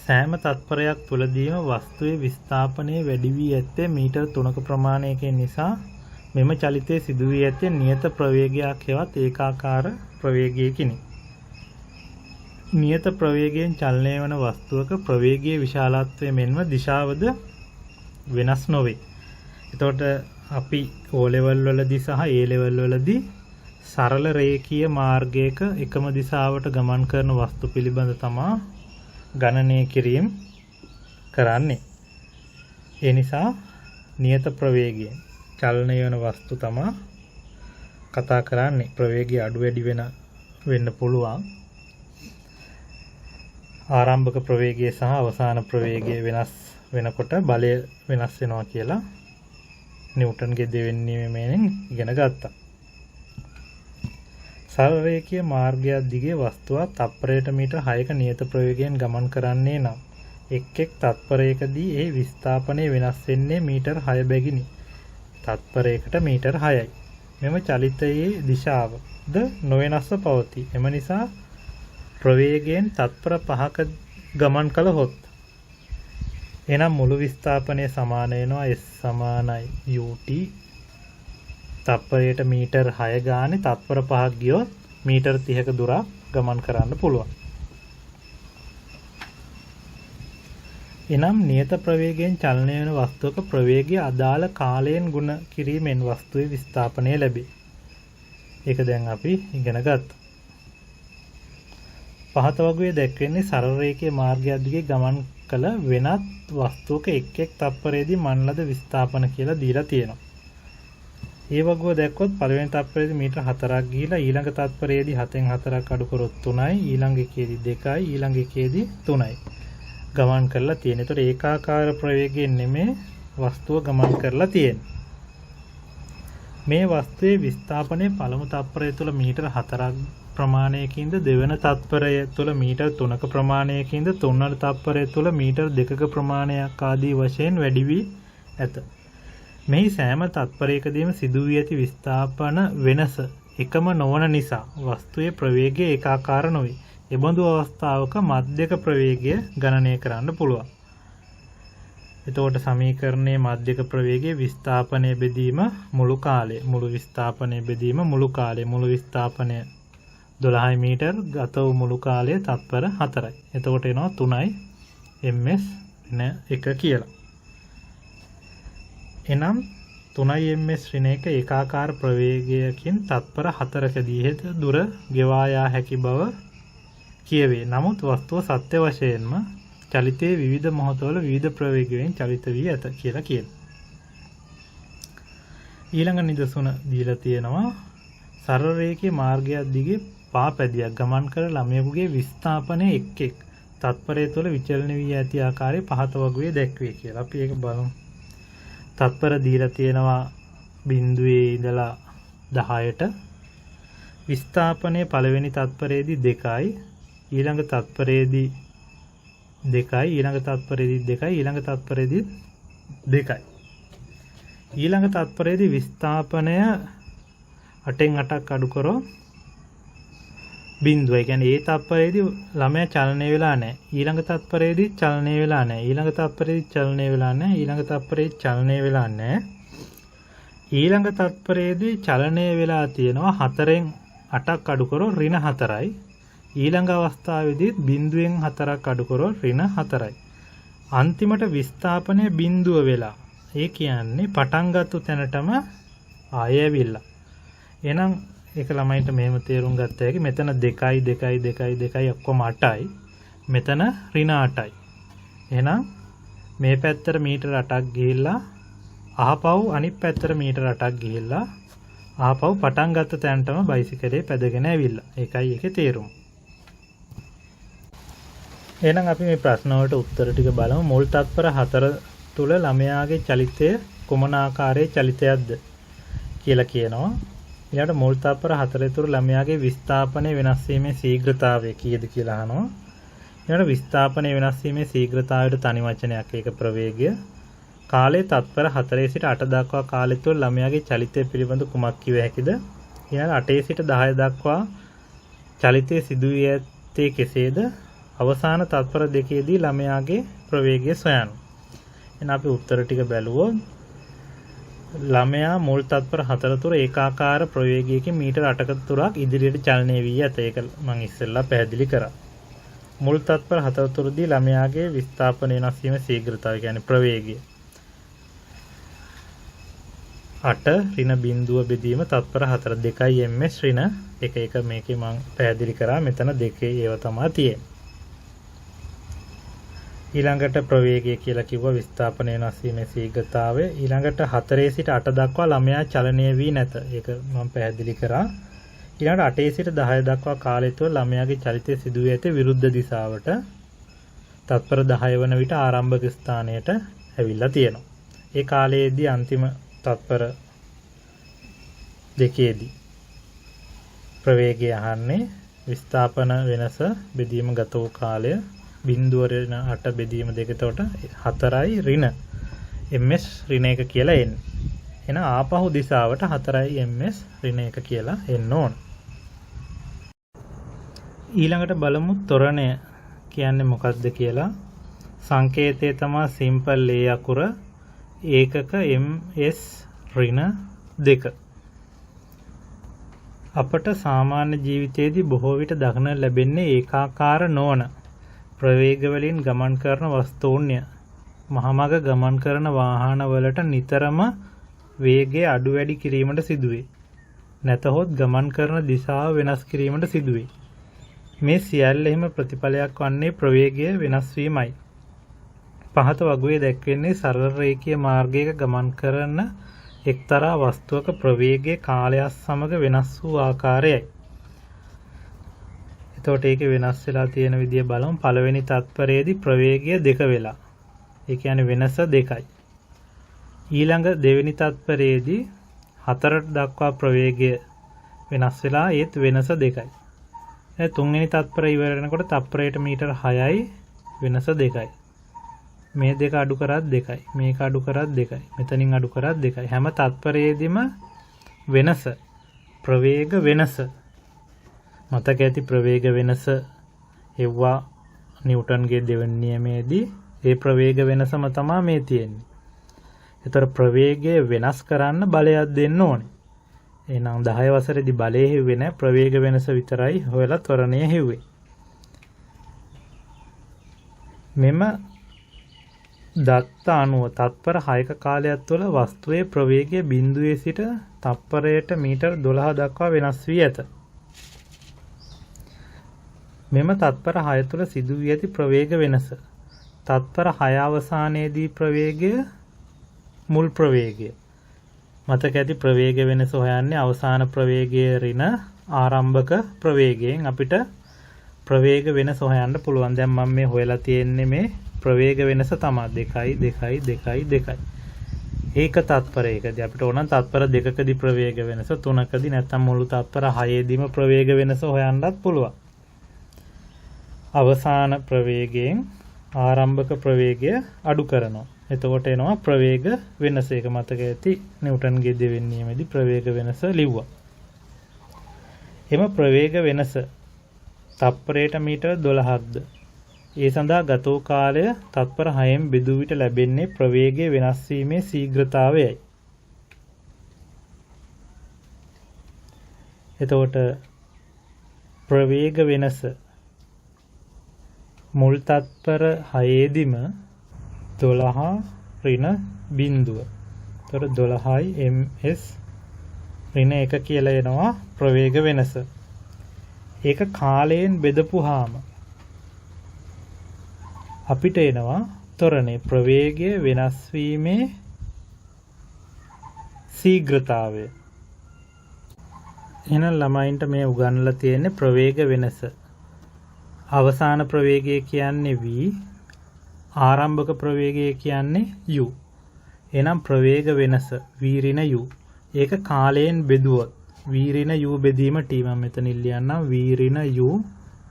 සෑම තත්පරයක් තුළදීම වස්තුවේ විස්ථාපනය වැඩි වී ඇත්තේ මීටර් 3ක ප්‍රමාණයකින් නිසා මෙම චලිතයේ සිදු වී ඇත්තේ නියත ප්‍රවේගයක් හෙවත් ඒකාකාර ප්‍රවේගයකිනි. නියත ප්‍රවේගයෙන් චලනය වන වස්තුවක ප්‍රවේගයේ විශාලත්වය මෙන්ම දිශාවද වෙනස් නොවේ. එතකොට අපි O level වලදී සහ A level වලදී සරල රේඛීය මාර්ගයක එකම දිශාවට ගමන් කරන වස්තු පිළිබඳ තමා ගණනය කිරීම කරන්නේ. ඒ නිසා නියත ප්‍රවේගයෙන් චලනය වන වස්තු තමා කතා කරන්නේ. ප්‍රවේගය අඩු වැඩි වෙන්න පුළුවන්. ආරම්භක ප්‍රවේගය සහ අවසාන ප්‍රවේගය වෙනස් වෙනකොට බලය වෙනස් වෙනවා කියලා නිව්ටන්ගේ දෙවෙනි නියමයෙන් ඉගෙන ගත්තා. සරල රේඛීය මාර්ගයක් දිගේ වස්තුවක් තත්පරයට මීටර් 6ක නියත ප්‍රවේගයෙන් ගමන් කරන්නේ නම් එක් එක් තත්පරයකදී ඒ විස්ථාපනය වෙනස් වෙන්නේ මීටර් 6 බැගිනි. තත්පරයකට මීටර් 6යි. මෙම චලිතයේ දිශාවද නොවෙනස්ව පවතී. එම නිසා ප්‍රවේගයෙන් තත්පර 5ක ගමන් කළහොත් එනම් මුළු විස්ථාපනය සමාන වෙනවා S සමානයි UT. තත්පරයට මීටර් 6 ගානේ තත්පර 5ක් ගියොත් මීටර් 30ක දුරක් ගමන් කරන්න පුළුවන්. එනම් නියත ප්‍රවේගයෙන් චලනය වන වස්තුවක ප්‍රවේගය අදාළ කාලයෙන් ගුණ කිරීමෙන් වස්තුවේ විස්ථාපනය ලැබේ. ඒක දැන් අපි ඉගෙන ගත්තා. පහත වගුවේ දැක්වෙන්නේ සරල රේඛීය මාර්ගයක් දිගේ ගමන් කළ වෙනත් වස්තුවක එක් එක් තත්පරයේදී මන් ලද විස්ථාපන කියලා දීලා තියෙනවා. ඒ වගුව දැක්කොත් පළවෙනි තත්පරයේදී මීටර් 4ක් ගිහිලා ඊළඟ තත්පරයේදී 7න් 4ක් අඩු කරොත් 3යි, ඊළඟ එකේදී 2යි, ඊළඟ එකේදී 3යි ගමන් කරලා තියෙන. ඒතකොට ඒකාකාර ප්‍රවේගයෙන් නෙමෙයි වස්තුව ගමන් කරලා තියෙන්නේ. මේ වස්තුවේ විස්ථාපනය පළමු තත්පරය තුළ මීටර් 4ක් ප්‍රමාණයකින්ද, දෙවන තත්පරය තුළ මීටර් 3ක ප්‍රමාණයකින්ද, තුන්වන තත්පරය තුළ මීටර් 2ක ප්‍රමාණයක් ආදී වශයෙන් වැඩි වී ඇත. මෙහි සෑම තත්පරයකදීම සිදු වී ඇති විස්ථාපන වෙනස එකම නොවන නිසා වස්තුවේ ප්‍රවේගය ඒකාකාර නොවේ. එබඳු අවස්ථාවක මධ්‍යක ප්‍රවේගය ගණනය කරන්න පුළුවන්. එතකොට සමීකරණයේ මධ්‍යක ප්‍රවේගයේ විස්ථාපනය බෙදීම මුළු කාලය, මුළු විස්ථාපනය බෙදීම මුළු කාලය, මුළු විස්ථාපනය 12 මීටර් ගත වූ මුළු කාලය තත්පර 4යි. එතකොට එනවා 3යි ms ඍණ 1 කියලා. එනම් 3යි ms ඍණ 1 ඒකාකාර ප්‍රවේගයකින් තත්පර 4කදී හෙත දුර ගෙවා යා හැකි බව කියවේ. නමුත් වස්තුව සත්‍ය වශයෙන්ම චලිතයේ විවිධ මොහොතවල විවිධ ප්‍රවේගයෙන් චලිත වී ඇත කියලා කියනවා. ඊළඟ නිදසුන දීලා තියෙනවා සරල රේඛීය මාර්ගයක් දිගේ පාපැදියක් ගමන් කර ළමයෙකුගේ විස්ථාපනය එක් එක් තත්පරය තුළ විචලන වී ඇති ආකාරය පහත වගුවේ දැක්වේ කියලා. අපි ඒක බලමු. තත්පර දීලා තියෙනවා 0 ඉඳලා 10ට. විස්ථාපනයේ පළවෙනි තත්පරයේදී 2යි, ඊළඟ තත්පරයේදී 2යි, ඊළඟ තත්පරයේදී 2යි, ඊළඟ තත්පරයේදී 2යි. ඊළඟ තත්පරයේදී විස්ථාපනය 8න් 8ක් අඩු කරෝ 0. ඒ කියන්නේ ඒ තත්පරයේදී ළමයා චලනය වෙලා නැහැ. ඊළඟ තත්පරයේදී චලනය වෙලා නැහැ. ඊළඟ තත්පරයේදී චලනය වෙලා නැහැ. ඊළඟ තත්පරයේදී චලනය වෙලා නැහැ. ඊළඟ තත්පරයේදී චලනය වෙලා තියෙනවා 4න් 8ක් අඩු කරෝ ඍණ 4යි. ඊළඟ අවස්ථාවේදී 0න් 4ක් අඩු කරෝ ඍණ 4යි. අන්තිමට විස්ථාපනය 0 වෙලා. ඒ කියන්නේ පටන් ගත්ත තැනටම ආයෙ ඇවිල්ලා. එහෙනම් ඒක ළමයින්ට මෙහෙම තේරුම් ගත්ත හැකි මෙතන 2යි 2යි 2යි 2යි ඔක්කොම 8යි. මෙතන ඍණ 8යි. එහෙනම් මේ පැත්තට මීටර 8ක් ගිහිල්ලා ආපහු අනිත් පැත්තට මීටර 8ක් ගිහිල්ලා ආපහු පටන් ගත්ත තැනටම බයිසිකලේ පැදගෙන ඇවිල්ලා. ඒකයි ඒකේ තේරුම. එහෙනම් අපි මේ ප්‍රශ්න වලට උත්තර ටික බලමු. මුල් තත්පර 4 තුල ළමයාගේ චලිතය කුමන ආකාරයේ චලිතයක්ද කියලා කියනවා. ඊළඟට මුල් තත්පර 4 තුල ළමයාගේ විස්ථාපනය වෙනස් වීමේ ශීඝ්‍රතාවය කීයද කියලා අහනවා. ඊළඟට විස්ථාපනය වෙනස් වීමේ ශීඝ්‍රතාවයට තනි වචනයක් ඒක ප්‍රවේගය. කාලයේ තත්පර 4 සිට 8 දක්වා කාලය තුල ළමයාගේ චලිතය පිළිබඳ කුමක් කිව හැකිද? ඊළඟට 8 සිට 10 දක්වා චලිතය සිදු වී ඇත්තේ කෙසේද? අවසාන තත්පර දෙකේදී ළමයාගේ ප්‍රවේගය සොයන්න. එහෙනම් අපි උත්තර ටික බැලුවොත් ළමයා මුල් තත්පර 4 තුර ඒකාකාර ප්‍රවේගයකින් මීටර 8ක තුරක් ඉදිරියට චලනය වී ඇත. ඒක මම ඉස්සෙල්ලා පැහැදිලි කරා. මුල් තත්පර 4 තුරදී ළමයාගේ විස්ථාපන වෙනස් වීම ශීඝ්‍රතාවය කියන්නේ ප්‍රවේගය 8 ඍණ බිඳුව බෙදීම තත්පර 4 2යි ms ඍණ 1 1 මේකේ මම පැහැදිලි කරා. මෙතන දෙකේ ඒව තමයි තියෙන්නේ. ඊළඟට ප්‍රවේගය කියලා කිව්වා විස්ථාපන වෙනස් වීමේ ශීඝ්‍රතාවය. ඊළඟට 4 සිට 8 දක්වා ළමයා චලනය වී නැත. ඒක මම පැහැදිලි කරා. ඊළඟට 8 සිට 10 දක්වා කාලය තුළ ළමයාගේ චලිතය සිදු වී ඇති විරුද්ධ දිශාවට තත්පර 10 වන විට ආරම්භක ස්ථානයට ඇවිල්ලා තියෙනවා. ඒ කාලයේදී අන්තිම තත්පර දෙකේදී ප්‍රවේගය අහන්නේ විස්ථාපන වෙනස බෙදීම ගත වූ කාලය 0.8 බෙදීම දෙක එතකොට 4යි ඍණ ms ඍණ 1 කියලා එන්නේ. එහෙනම් ආපහු දිශාවට 4යි ms ඍණ 1 කියලා එන්න ඕන. ඊළඟට බලමු ත්වරණය කියන්නේ මොකක්ද කියලා. සංකේතය තමයි සිම්පල් a අකුර ඒකක ms ඍණ 2. අපට සාමාන්‍ය ජීවිතයේදී බොහෝ විට දක්නට ලැබෙන්නේ ඒකාකාර නොවන ප්‍රවේග වලින් ගමන් කරන වස්තුන්ය. මහමග ගමන් කරන වාහන වලට නිතරම වේගය අඩු වැඩි කිරීමට සිදුවේ. නැතහොත් ගමන් කරන දිශාව වෙනස් කිරීමට සිදුවේ. මේ සියල්ලෙහිම ප්‍රතිඵලයක් වන්නේ ප්‍රවේගය වෙනස් වීමයි. පහත වගුවේ දැක්වෙන්නේ සරල රේඛීය මාර්ගයක ගමන් කරන එක්තරා වස්තුවක ප්‍රවේගයේ කාලයත් සමග වෙනස් වූ ආකාරයයි. එතකොට ඒකේ වෙනස් වෙලා තියෙන විදිය බලමු. පළවෙනි තත්පරයේදී ප්‍රවේගය 2 වෙලා. ඒ කියන්නේ වෙනස 2යි. ඊළඟ දෙවෙනි තත්පරයේදී 4 දක්වා ප්‍රවේගය වෙනස් වෙලා ඒත් වෙනස 2යි. දැන් තුන්වෙනි තත්පරය ඉවර වෙනකොට තත්පරයට මීටර 6යි වෙනස 2යි. මේ දෙක අඩු කරත් 2යි. මේක අඩු කරත් 2යි. මෙතනින් අඩු කරත් 2යි. හැම තත්පරයේදීම වෙනස ප්‍රවේග වෙනස මතක ඇති ප්‍රවේග වෙනස හෙව්වා නිව්ටන්ගේ දෙවෙනි නියමයේදී ඒ ප්‍රවේග වෙනසම තමයි මේ තියෙන්නේ. ඒතර ප්‍රවේගය වෙනස් කරන්න බලයක් දෙන්න ඕනේ. එහෙනම් 10 වසරේදී බලය හෙව්වේ නැහැ ප්‍රවේග වෙනස විතරයි හොයලා ත්වරණය හෙව්වේ. මෙම දත්ත අනුව තත්පර 6ක කාලයක් තුළ වස්තුවේ ප්‍රවේගය බිඳුවේ සිට තත්පරයට මීටර 12 දක්වා වෙනස් වී ඇත. මෙම තත්පර 6 තුළ සිදු වී ඇති ප්‍රවේග වෙනස. තත්පර 6 අවසානයේදී ප්‍රවේගය මුල් ප්‍රවේගය. මතක ඇති ප්‍රවේග වෙනස හොයන්නේ අවසාන ප්‍රවේගයේ ඍණ ආරම්භක ප්‍රවේගයෙන් අපිට ප්‍රවේග වෙනස හොයන්න පුළුවන්. දැන් මම මේ හොයලා තියෙන්නේ මේ ප්‍රවේග වෙනස තමයි 2 2 2 2. ඒක තත්පරයකදී අපිට ඕන තත්පර දෙකකදී ප්‍රවේග වෙනස, තුනකදී නැත්නම් මුළු තත්පර 6ෙදිම ප්‍රවේග වෙනස හොයන්නත් පුළුවන්. අවසාන ප්‍රවේගයෙන් ආරම්භක ප්‍රවේගය අඩු කරනවා. එතකොට එනවා ප්‍රවේග වෙනස. ඒක මතක ඇති නිව්ටන්ගේ දෙවෙනි නියමයේදී ප්‍රවේග වෙනස ලිව්වා. එම ප්‍රවේග වෙනස තත්පරයට මීටර 12ක්ද. ඒ සඳහා ගත වූ කාලය තත්පර 6න් බෙදූ විට ලැබෙන්නේ ප්‍රවේගය වෙනස් වීමේ ශීඝ්‍රතාවයයි. එතකොට ප්‍රවේග වෙනස මුල් තත්පර 6ෙදිම 12 ඍණ බිඳුව. එතකොට 12යි ms ඍණ 1 කියලා එනවා ප්‍රවේග වෙනස. ඒක කාලයෙන් බෙදපුවාම අපිට එනවා ත්වරණේ ප්‍රවේගය වෙනස් වීමේ ශීඝ්‍රතාවය. එහෙනම් ළමයින්ට මේ උගන්වලා තියෙන්නේ ප්‍රවේග වෙනස. අවසාන ප්‍රවේගය කියන්නේ v, ආරම්භක ප්‍රවේගය කියන්නේ u. එහෙනම් ප්‍රවේග වෙනස v ඍණ u. ඒක කාලයෙන් බෙදුවොත් v ඍණ u බෙදීම t. මම මෙතන ලියන්නම් v ඍණ u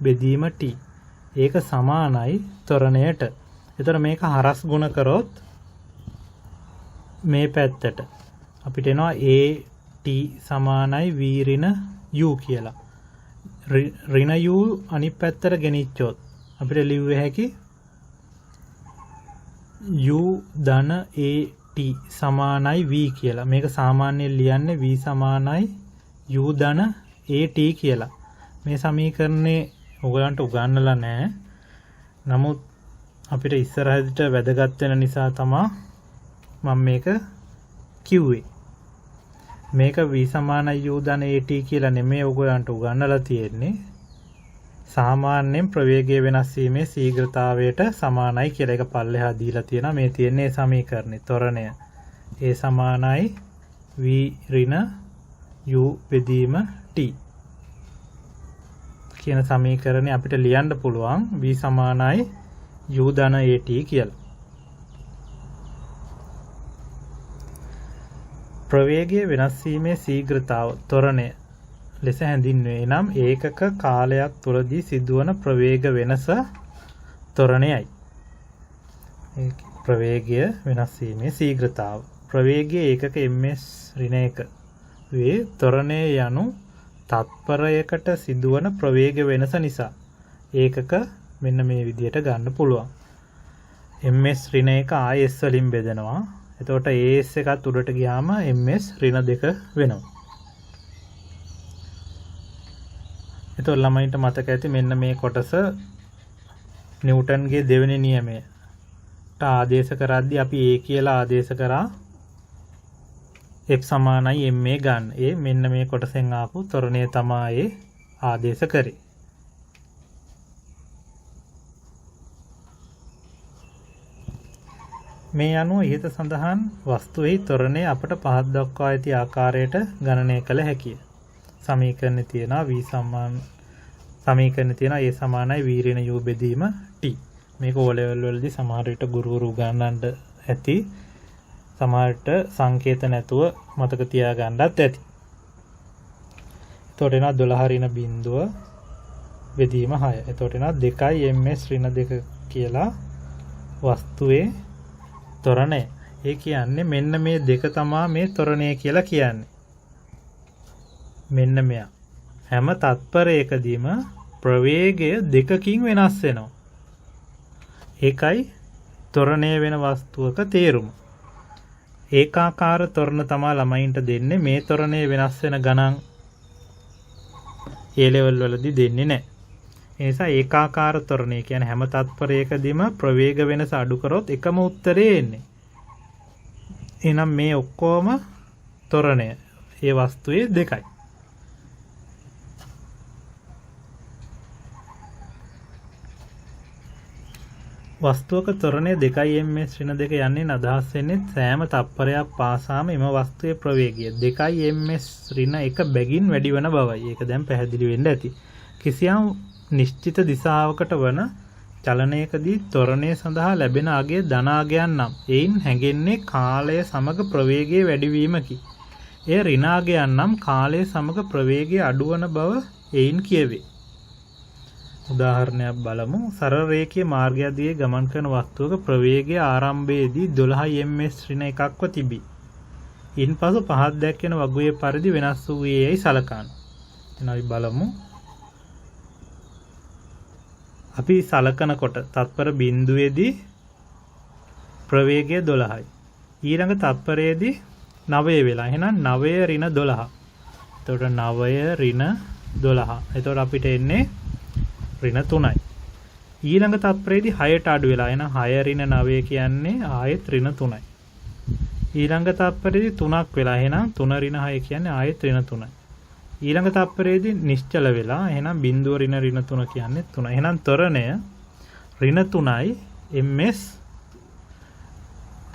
බෙදීම t. ඒක සමානයි ත්වරණයට. ඒතර මේක හරස් ගුණ කරොත් මේ පැත්තට අපිට එනවා at සමානයි v ඍණ u කියලා. ඍණ u අනිත් පැත්තට ගෙනිච්චොත් අපිට ලිව්ව හැකි u ධන at සමානයි v කියලා. මේක සාමාන්‍යයෙන් ලියන්නේ v සමානයි u ධන at කියලා. මේ සමීකරණේ ඔයගලන්ට උගන්වලා නැහැ. නමුත් අපිට ඉස්සරහට වැදගත් වෙන නිසා තමයි මම මේක කිව්වේ. මේක v සමානයි u ධන at කියලා නෙමෙයි ඔයගලන්ට උගන්වලා තියෙන්නේ. සාමාන්‍යයෙන් ප්‍රවේගය වෙනස් වීමේ ශීඝ්‍රතාවයට සමානයි කියලා එක පල්ලෙහා දීලා තියෙනවා. මේ තියෙන්නේ සමීකරණේ ත්වරණය. ඒ සමානයි v ඍණ u බෙදීම t කියන සමීකරණය අපිට ලියන්න පුළුවන් v සමානයි u ධන at කියලා. ප්‍රවේගය වෙනස් වීමේ ශීඝ්‍රතාව ත්වරණය ලෙස හැඳින්වේ. නම් ඒකක කාලයක් තුළදී සිදුවන ප්‍රවේග වෙනස ත්වරණයයි. ප්‍රවේගය වෙනස් වීමේ ශීඝ්‍රතාව. ප්‍රවේගයේ ඒකක ms ඍණ 1 වේ. ත්වරණය යනු තත්පරයකට සිදුවන ප්‍රවේග වෙනස නිසා ඒකක මෙන්න මේ විදිහට ගන්න පුළුවන්. ms ඍණ 1 ආයි s වලින් බෙදෙනවා. එතකොට as එකත් උඩට ගියාම ms ඍණ 2 වෙනවා. එතකොට ළමයින්ට මතක ඇති මෙන්න මේ කොටස නිව්ටන්ගේ දෙවෙනි නියමයට ආදේශ කරද්දී අපි a කියලා ආදේශ කරා f සමානයි ma ගන්න. ඒ මෙන්න මේ කොටසෙන් ආපු ත්වරණය තමයි ආදේශ කරේ. මේ අනුව ඉහත සඳහන් වස්තුවේ ත්වරණය අපට පහත් දක්වා ඇති ආකාරයට ගණනය කළ හැකිය. සමීකරණේ තියෙනවා v සමීකරණේ තියෙනවා a සමානයි v ඍණ u බෙදීම t. මේක O level වලදී සමහර විට ගුරුවරු උගන්වන්නට ඇති. සමහරට සංකේත නැතුව මතක තියාගන්නත් ඇති. එතකොට එනවා 12 ඍණ බිඳුව බෙදීම 6. එතකොට එනවා 2 ms ඍණ 2 කියලා වස්තුවේ ත්වරණය. ඒ කියන්නේ මෙන්න මේ දෙක තමයි මේ ත්වරණය කියලා කියන්නේ. මෙන්න මෙයා. හැම තත්පරයකදීම ප්‍රවේගය දෙකකින් වෙනස් වෙනවා. ඒකයි ත්වරණය වෙන වස්තුවක තේරුම. ඒකාකාර ත්වරණ තමයි ළමයින්ට දෙන්නේ. මේ ත්වරණය වෙනස් වෙන ගණන් A level වලදී දෙන්නේ නැහැ. ඒ නිසා ඒකාකාර ත්වරණය කියන්නේ හැම තත්පරයකදීම ප්‍රවේග වෙනස අඩු කරොත් එකම උත්තරේ එන්නේ. එහෙනම් මේ ඔක්කොම ත්වරණය ඒ වස්තුවේ දෙකයි. වස්තුවක ත්වරණය 2 ms ඍණ 2 යන්නේ අදහස් වෙන්නේ සෑම තත්පරයක් පාසාම එම වස්තුවේ ප්‍රවේගය 2 ms ඍණ 1 බැගින් වැඩි වන බවයි. ඒක දැන් පැහැදිලි වෙන්න ඇති. කිසියම් නිශ්චිත දිශාවකට වන චලනයකදී ත්වරණය සඳහා ලැබෙන අගය ධනාගයන් නම් එයින් හැඟෙන්නේ කාලය සමග ප්‍රවේගයේ වැඩිවීමකි. එය ඍණාගයන් නම් කාලය සමග ප්‍රවේගය අඩුවන බව එයින් කියවේ. උදාහරණයක් බලමු. සරල රේඛීය මාර්ගයක් දිගේ ගමන් කරන වස්තුවක ප්‍රවේගය ආරම්භයේදී 12 ms ඍණ 1ක්ව තිබී. ඉන්පසු පහත් දැක්වෙන වගුවේ පරිදි වෙනස් වූයේ යයි සලකන්න. එහෙනම් අපි බලමු. අපි සලකනකොට තත්පර බිඳුවේදී ප්‍රවේගය 12යි. ඊළඟ තත්පරයේදී 9 වෙලා. එහෙනම් 9 ඍණ 12. එතකොට 9 ඍණ 12. එතකොට අපිට එන්නේ ඍණ 3යි. ඊළඟ තත්පරයේදී 6ට අඩු වෙලා. එහෙනම් 6 ඍණ 9 කියන්නේ ආයෙත් ඍණ 3යි. ඊළඟ තත්පරයේදී 3ක් වෙලා. එහෙනම් 3 ඍණ 6 කියන්නේ ආයෙත් ඍණ 3යි. ඊළඟ තත්පරයේදී නිශ්චල වෙලා. එහෙනම් බිඳුව ඍණ 3 කියන්නේ 3. එහෙනම් ත්වරණය ඍණ 3යි ms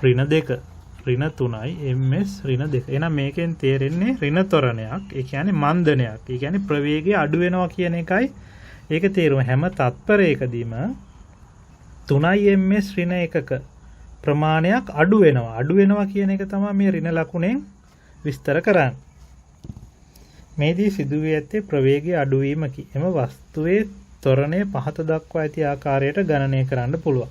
ඍණ 2. ඍණ 3යි ms ඍණ 2. එහෙනම් මේකෙන් තේරෙන්නේ ඍණ ත්වරණයක්. ඒ කියන්නේ මන්දනයක්. ඒ කියන්නේ ප්‍රවේගය අඩු වෙනවා කියන එකයි ඒක තේරුම. හැම තත්පරයකදීම 3 ms ඍණ 1ක ප්‍රමාණයක් අඩු වෙනවා. අඩු වෙනවා කියන එක තමයි මේ ඍණ ලකුණෙන් විස්තර කරන්නේ. මේදී සිදුවී ඇත්තේ ප්‍රවේගය අඩු වීමකි. එම වස්තුවේ ත්වරණය පහත දක්වා ඇති ආකාරයට ගණනය කරන්න පුළුවන්.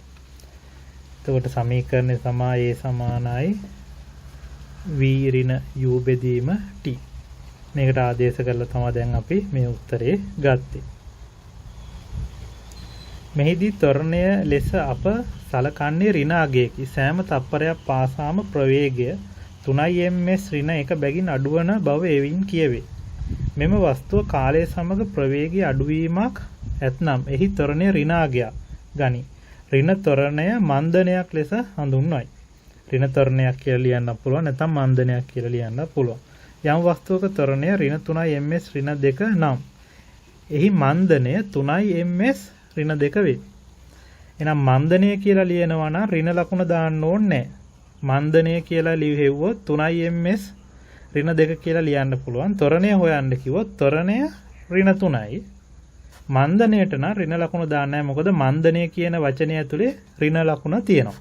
එතකොට සමීකරණය සමා A සමානයි v ඍණ u බෙදීම t. මේකට ආදේශ කරලා තමයි දැන් අපි මේ උත්තරේ ගත්තේ. මෙහිදී ත්වරණය ලෙස අප සලකන්නේ ඍණ අගයකි. සෑම තත්පරයක් පාසාම ප්‍රවේගය 3 ms ඍණ 1 බැගින් අඩුවන බව එවින් කියවේ. මෙම වස්තුව කාලය සමග ප්‍රවේගය අඩුවීමක් ඇතනම් එහි ත්වරණය ඍණාගයක් ගනි. ඍණ ත්වරණය මන්දනයක් ලෙස හඳුන්වයි. ඍණ ත්වරණයක් කියලා ලියන්න පුළුවන්, නැත්නම් මන්දනයක් කියලා ලියන්න පුළුවන්. යම් වස්තුවක ත්වරණය ඍණ 3 ms ඍණ 2 නම් එහි මන්දනය 3 ms ඍණ 2 වේ. එහෙනම් මන්දනය කියලා ලියනවා නම් ඍණ ලකුණ දාන්න ඕනේ නැහැ. මන්දනය කියලා ලියුවොත් 3 ms ඍණ 2 කියලා ලියන්න පුළුවන්. ත්වරණය හොයන්න කිව්වොත් ත්වරණය ඍණ 3යි. මන්දනයට නම් ඍණ ලකුණ දාන්න නැහැ. මොකද මන්දනය කියන වචනය ඇතුලේ ඍණ ලකුණ තියෙනවා.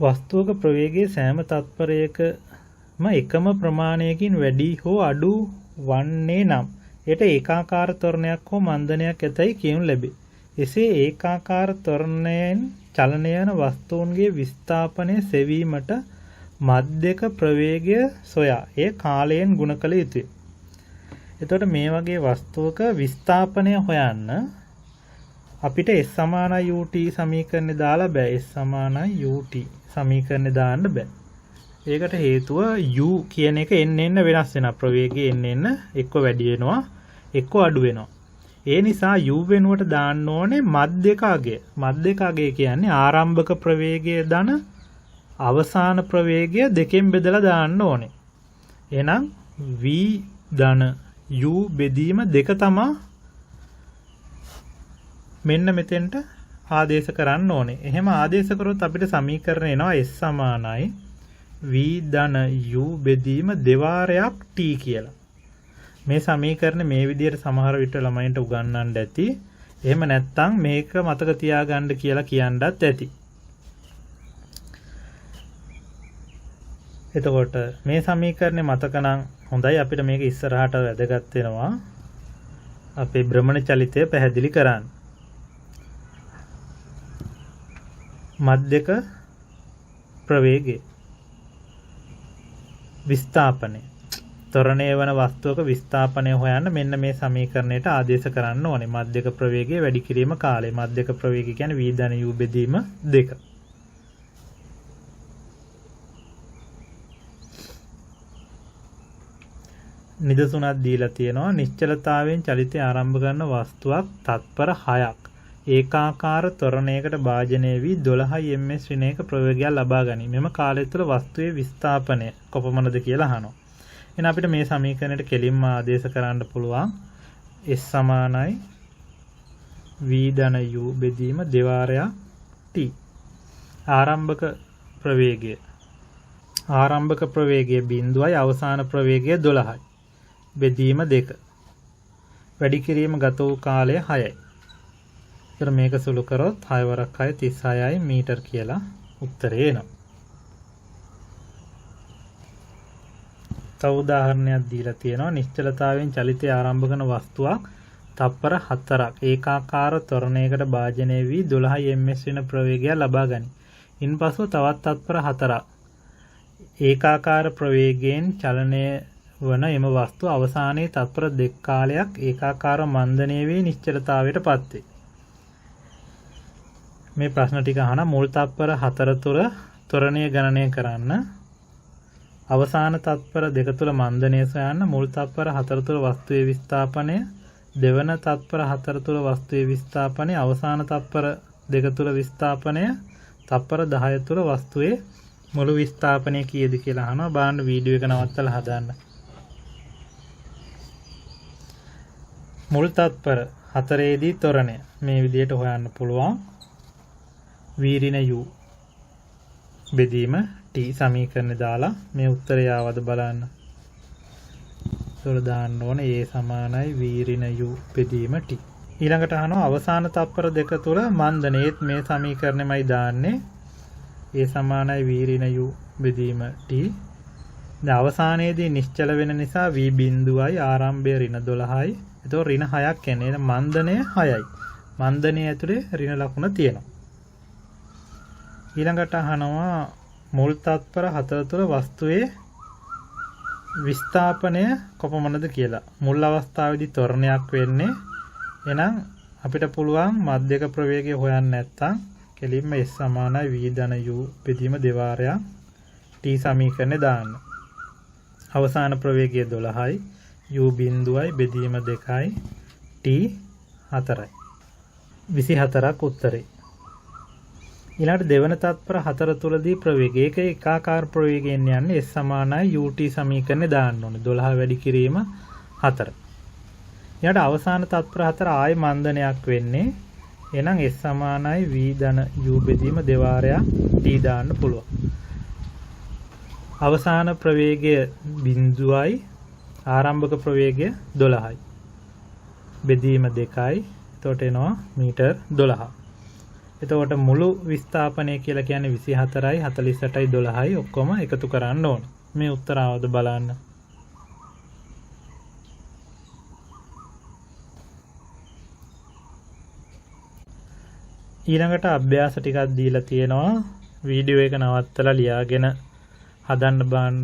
වස්තුවක ප්‍රවේගයේ සෑම තත්පරයකම එකම ප්‍රමාණයකින් වැඩි හෝ අඩු වන්නේ නම් එයට ඒකාකාර ත්වරණයක් හෝ මන්දනයක් ඇතැයි කියනු ලැබේ. එසේ ඒකාකාර ත්වරණයෙන් චලනය වන වස්තුන්ගේ විස්ථාපනය සෙවීමට මධ්‍යක ප්‍රවේගය සොයා ඒ කාලයෙන් ගුණ කළ යුතුය. එතකොට මේ වගේ වස්තුවක විස්ථාපනය හොයන්න අපිට S සමානයි UT සමීකරණය දාලා බෑ. S සමානයි UT සමීකරණය දාන්න බෑ. ඒකට හේතුව U කියන එක එන්න වෙනස් වෙනවා. ප්‍රවේගය එන්න එක්ක වැඩි වෙනවා, එක්ක අඩු වෙනවා. ඒ නිසා U වෙනුවට දාන්න ඕනේ මධ්‍යක අගය. මධ්‍යක අගය කියන්නේ ආරම්භක ප්‍රවේගය ධන අවසාන ප්‍රවේගය දෙකෙන් බෙදලා දාන්න ඕනේ. එහෙනම් v ධන u බෙදීම 2 තමයි මෙන්න මෙතෙන්ට ආදේශ කරන්න ඕනේ. එහෙම ආදේශ කරොත් අපිට සමීකරණ එනවා S සමානයි v ධන u බෙදීම දෙවාරයක් t කියලා. මේ සමීකරණ මේ විදිහට සමහර විට ළමයින්ට උගන්වන්න ඇති. එහෙම නැත්නම් මේක මතක තියාගන්න කියලා කියන්නත් ඇති. එතකොට මේ සමීකරණය මතක නම් හොඳයි. අපිට මේක ඉස්සරහට වැදගත් වෙනවා. අපේ භ්‍රමණ චලිතය පැහැදිලි කරන්න. මධ්‍යක ප්‍රවේගය විස්ථාපනය ත්වරණය වන වස්තුවක විස්ථාපනය හොයන්න මෙන්න මේ සමීකරණයට ආදේශ කරන්න ඕනේ. මධ්‍යක ප්‍රවේගය වැඩි කිරීම කාලය. මධ්‍යක ප්‍රවේගය කියන්නේ v ධන u බෙදීම 2. නිදසුනක් දීලා තියෙනවා. නිශ්චලතාවයෙන් චලිතය ආරම්භ කරන වස්තුවක් තත්පර 6ක් ඒකාකාර ත්වරණයකට භාජනය වී 12 ms ශ්‍රේණියක ප්‍රවේගයක් ලබා ගනී. මෙම කාලය තුළ වස්තුවේ විස්ථාපනය කොපමණද කියලා අහනවා. එහෙනම් අපිට මේ සමීකරණයට කෙලින්ම ආදේශ කරන්න පුළුවන් S සමානයි v ධන u බෙදීම දෙවාරයක් t. ආරම්භක ප්‍රවේගය 0යි අවසාන ප්‍රවේගය 12යි. බෙදීම 2. වැඩි කිරීම ගත වූ කාලය 6යි. ඒතර මේක සුළු කරොත් 6 වරක් 6 36යි මීටර් කියලා උත්තරේ එනවා. තව උදාහරණයක් දීලා තියෙනවා. නිශ්චලතාවයෙන් චලිතය ආරම්භ කරන වස්තුවක් තප්පර 4ක් ඒකාකාර ත්වරණයකට භාජනය වී 12 ms වෙන ප්‍රවේගයක් ලබා ගනී. ඉන්පසු තවත් තත්පර 4ක් ඒකාකාර ප්‍රවේගයෙන් චලනය වන එම වස්තුව අවසානයේ තත්පර 2 කාලයක් ඒකාකාර මන්දනය වී නිශ්චලතාවයට පත් වේ. මේ ප්‍රශ්න ටික අහන මුල් තත්පර 4 තුළ ත්වරණය ගණනය කරන්න. අවසාන තත්පර 2 තුළ මන්දනය සොයන්න. මුල් තත්පර 4 තුළ වස්තුවේ විස්ථාපනය, දෙවන තත්පර 4 තුළ වස්තුවේ විස්ථාපනය, අවසාන තත්පර 2 තුළ විස්ථාපනය, තත්පර 10 තුළ වස්තුවේ මුළු විස්ථාපනය කීයද කියලා අහනවා. බලන්න වීඩියෝ එක නවත්තලා හදාන්න. මුල් තත්පර 4 දී ත්වරණය මේ විදිහට හොයන්න පුළුවන්. v ඍණ u බෙදීම t සමීකරණය දාලා මේ උත්තරය ආවද බලන්න. ඒතර දාන්න ඕනේ a සමානයි v ඍණ u බෙදීම t. ඊළඟට අහනවා අවසාන තත්පර 2 තුල මන්දනයේත් මේ සමීකරණයමයි දාන්නේ. a සමානයි v ඍණ u බෙදීම t. දැන් අවසානයේදී නිශ්චල වෙන නිසා v බිඳුවයි ආරම්භය ඍණ 12යි. ඒතකොට ඍණ 6ක් එන්නේ. මන්දනය 6යි. මන්දනය ඇතුලේ ඍණ ලකුණ තියෙනවා. ඊළඟට අහනවා මුල් තත්පර 4 තුළ වස්තුවේ විස්ථාපනය කොපමණද කියලා. මුල් අවස්ථාවේදී ත්වරණයක් වෙන්නේ. එහෙනම් අපිට පුළුවන් මධ්‍යක ප්‍රවේගය හොයන්න නැත්නම් කෙලින්ම S සමානයි v ධන u බෙදීම දෙවාරයක් t සමීකරණය දාන්න. අවසාන ප්‍රවේගය 12යි, u බිඳුවයි, බෙදීම 2යි, t 4යි. 24ක් උත්තරේ. ඊළඟට දෙවන තත්පර 4 තුලදී ප්‍රවේගය ඒකාකාර ප්‍රවේගයෙන් යන්නේ S සමානයි ut සමීකරණය දාන්න ඕනේ. 12 වැඩි කිරීම 4. ඊළඟට අවසාන තත්පර 4 ආයි මන්දනයක් වෙන්නේ. එහෙනම් S සමානයි v ධන u බෙදීම දෙවාරයක් t දාන්න පුළුවන්. අවසාන ප්‍රවේගය බිඳුවයි, ආරම්භක ප්‍රවේගය 12යි. බෙදීම 2යි. එතකොට එනවා මීටර් 12. එතකොට මුළු විස්ථාපනය කියලා කියන්නේ 24යි 48යි 12යි ඔක්කොම එකතු කරන්න ඕන. මේ උත්තර ආවද බලන්න. ඊළඟට අභ්‍යාස ටිකක් දීලා තියෙනවා. වීඩියෝ එක නවත්තලා ලියාගෙන හදන්න බලන්න.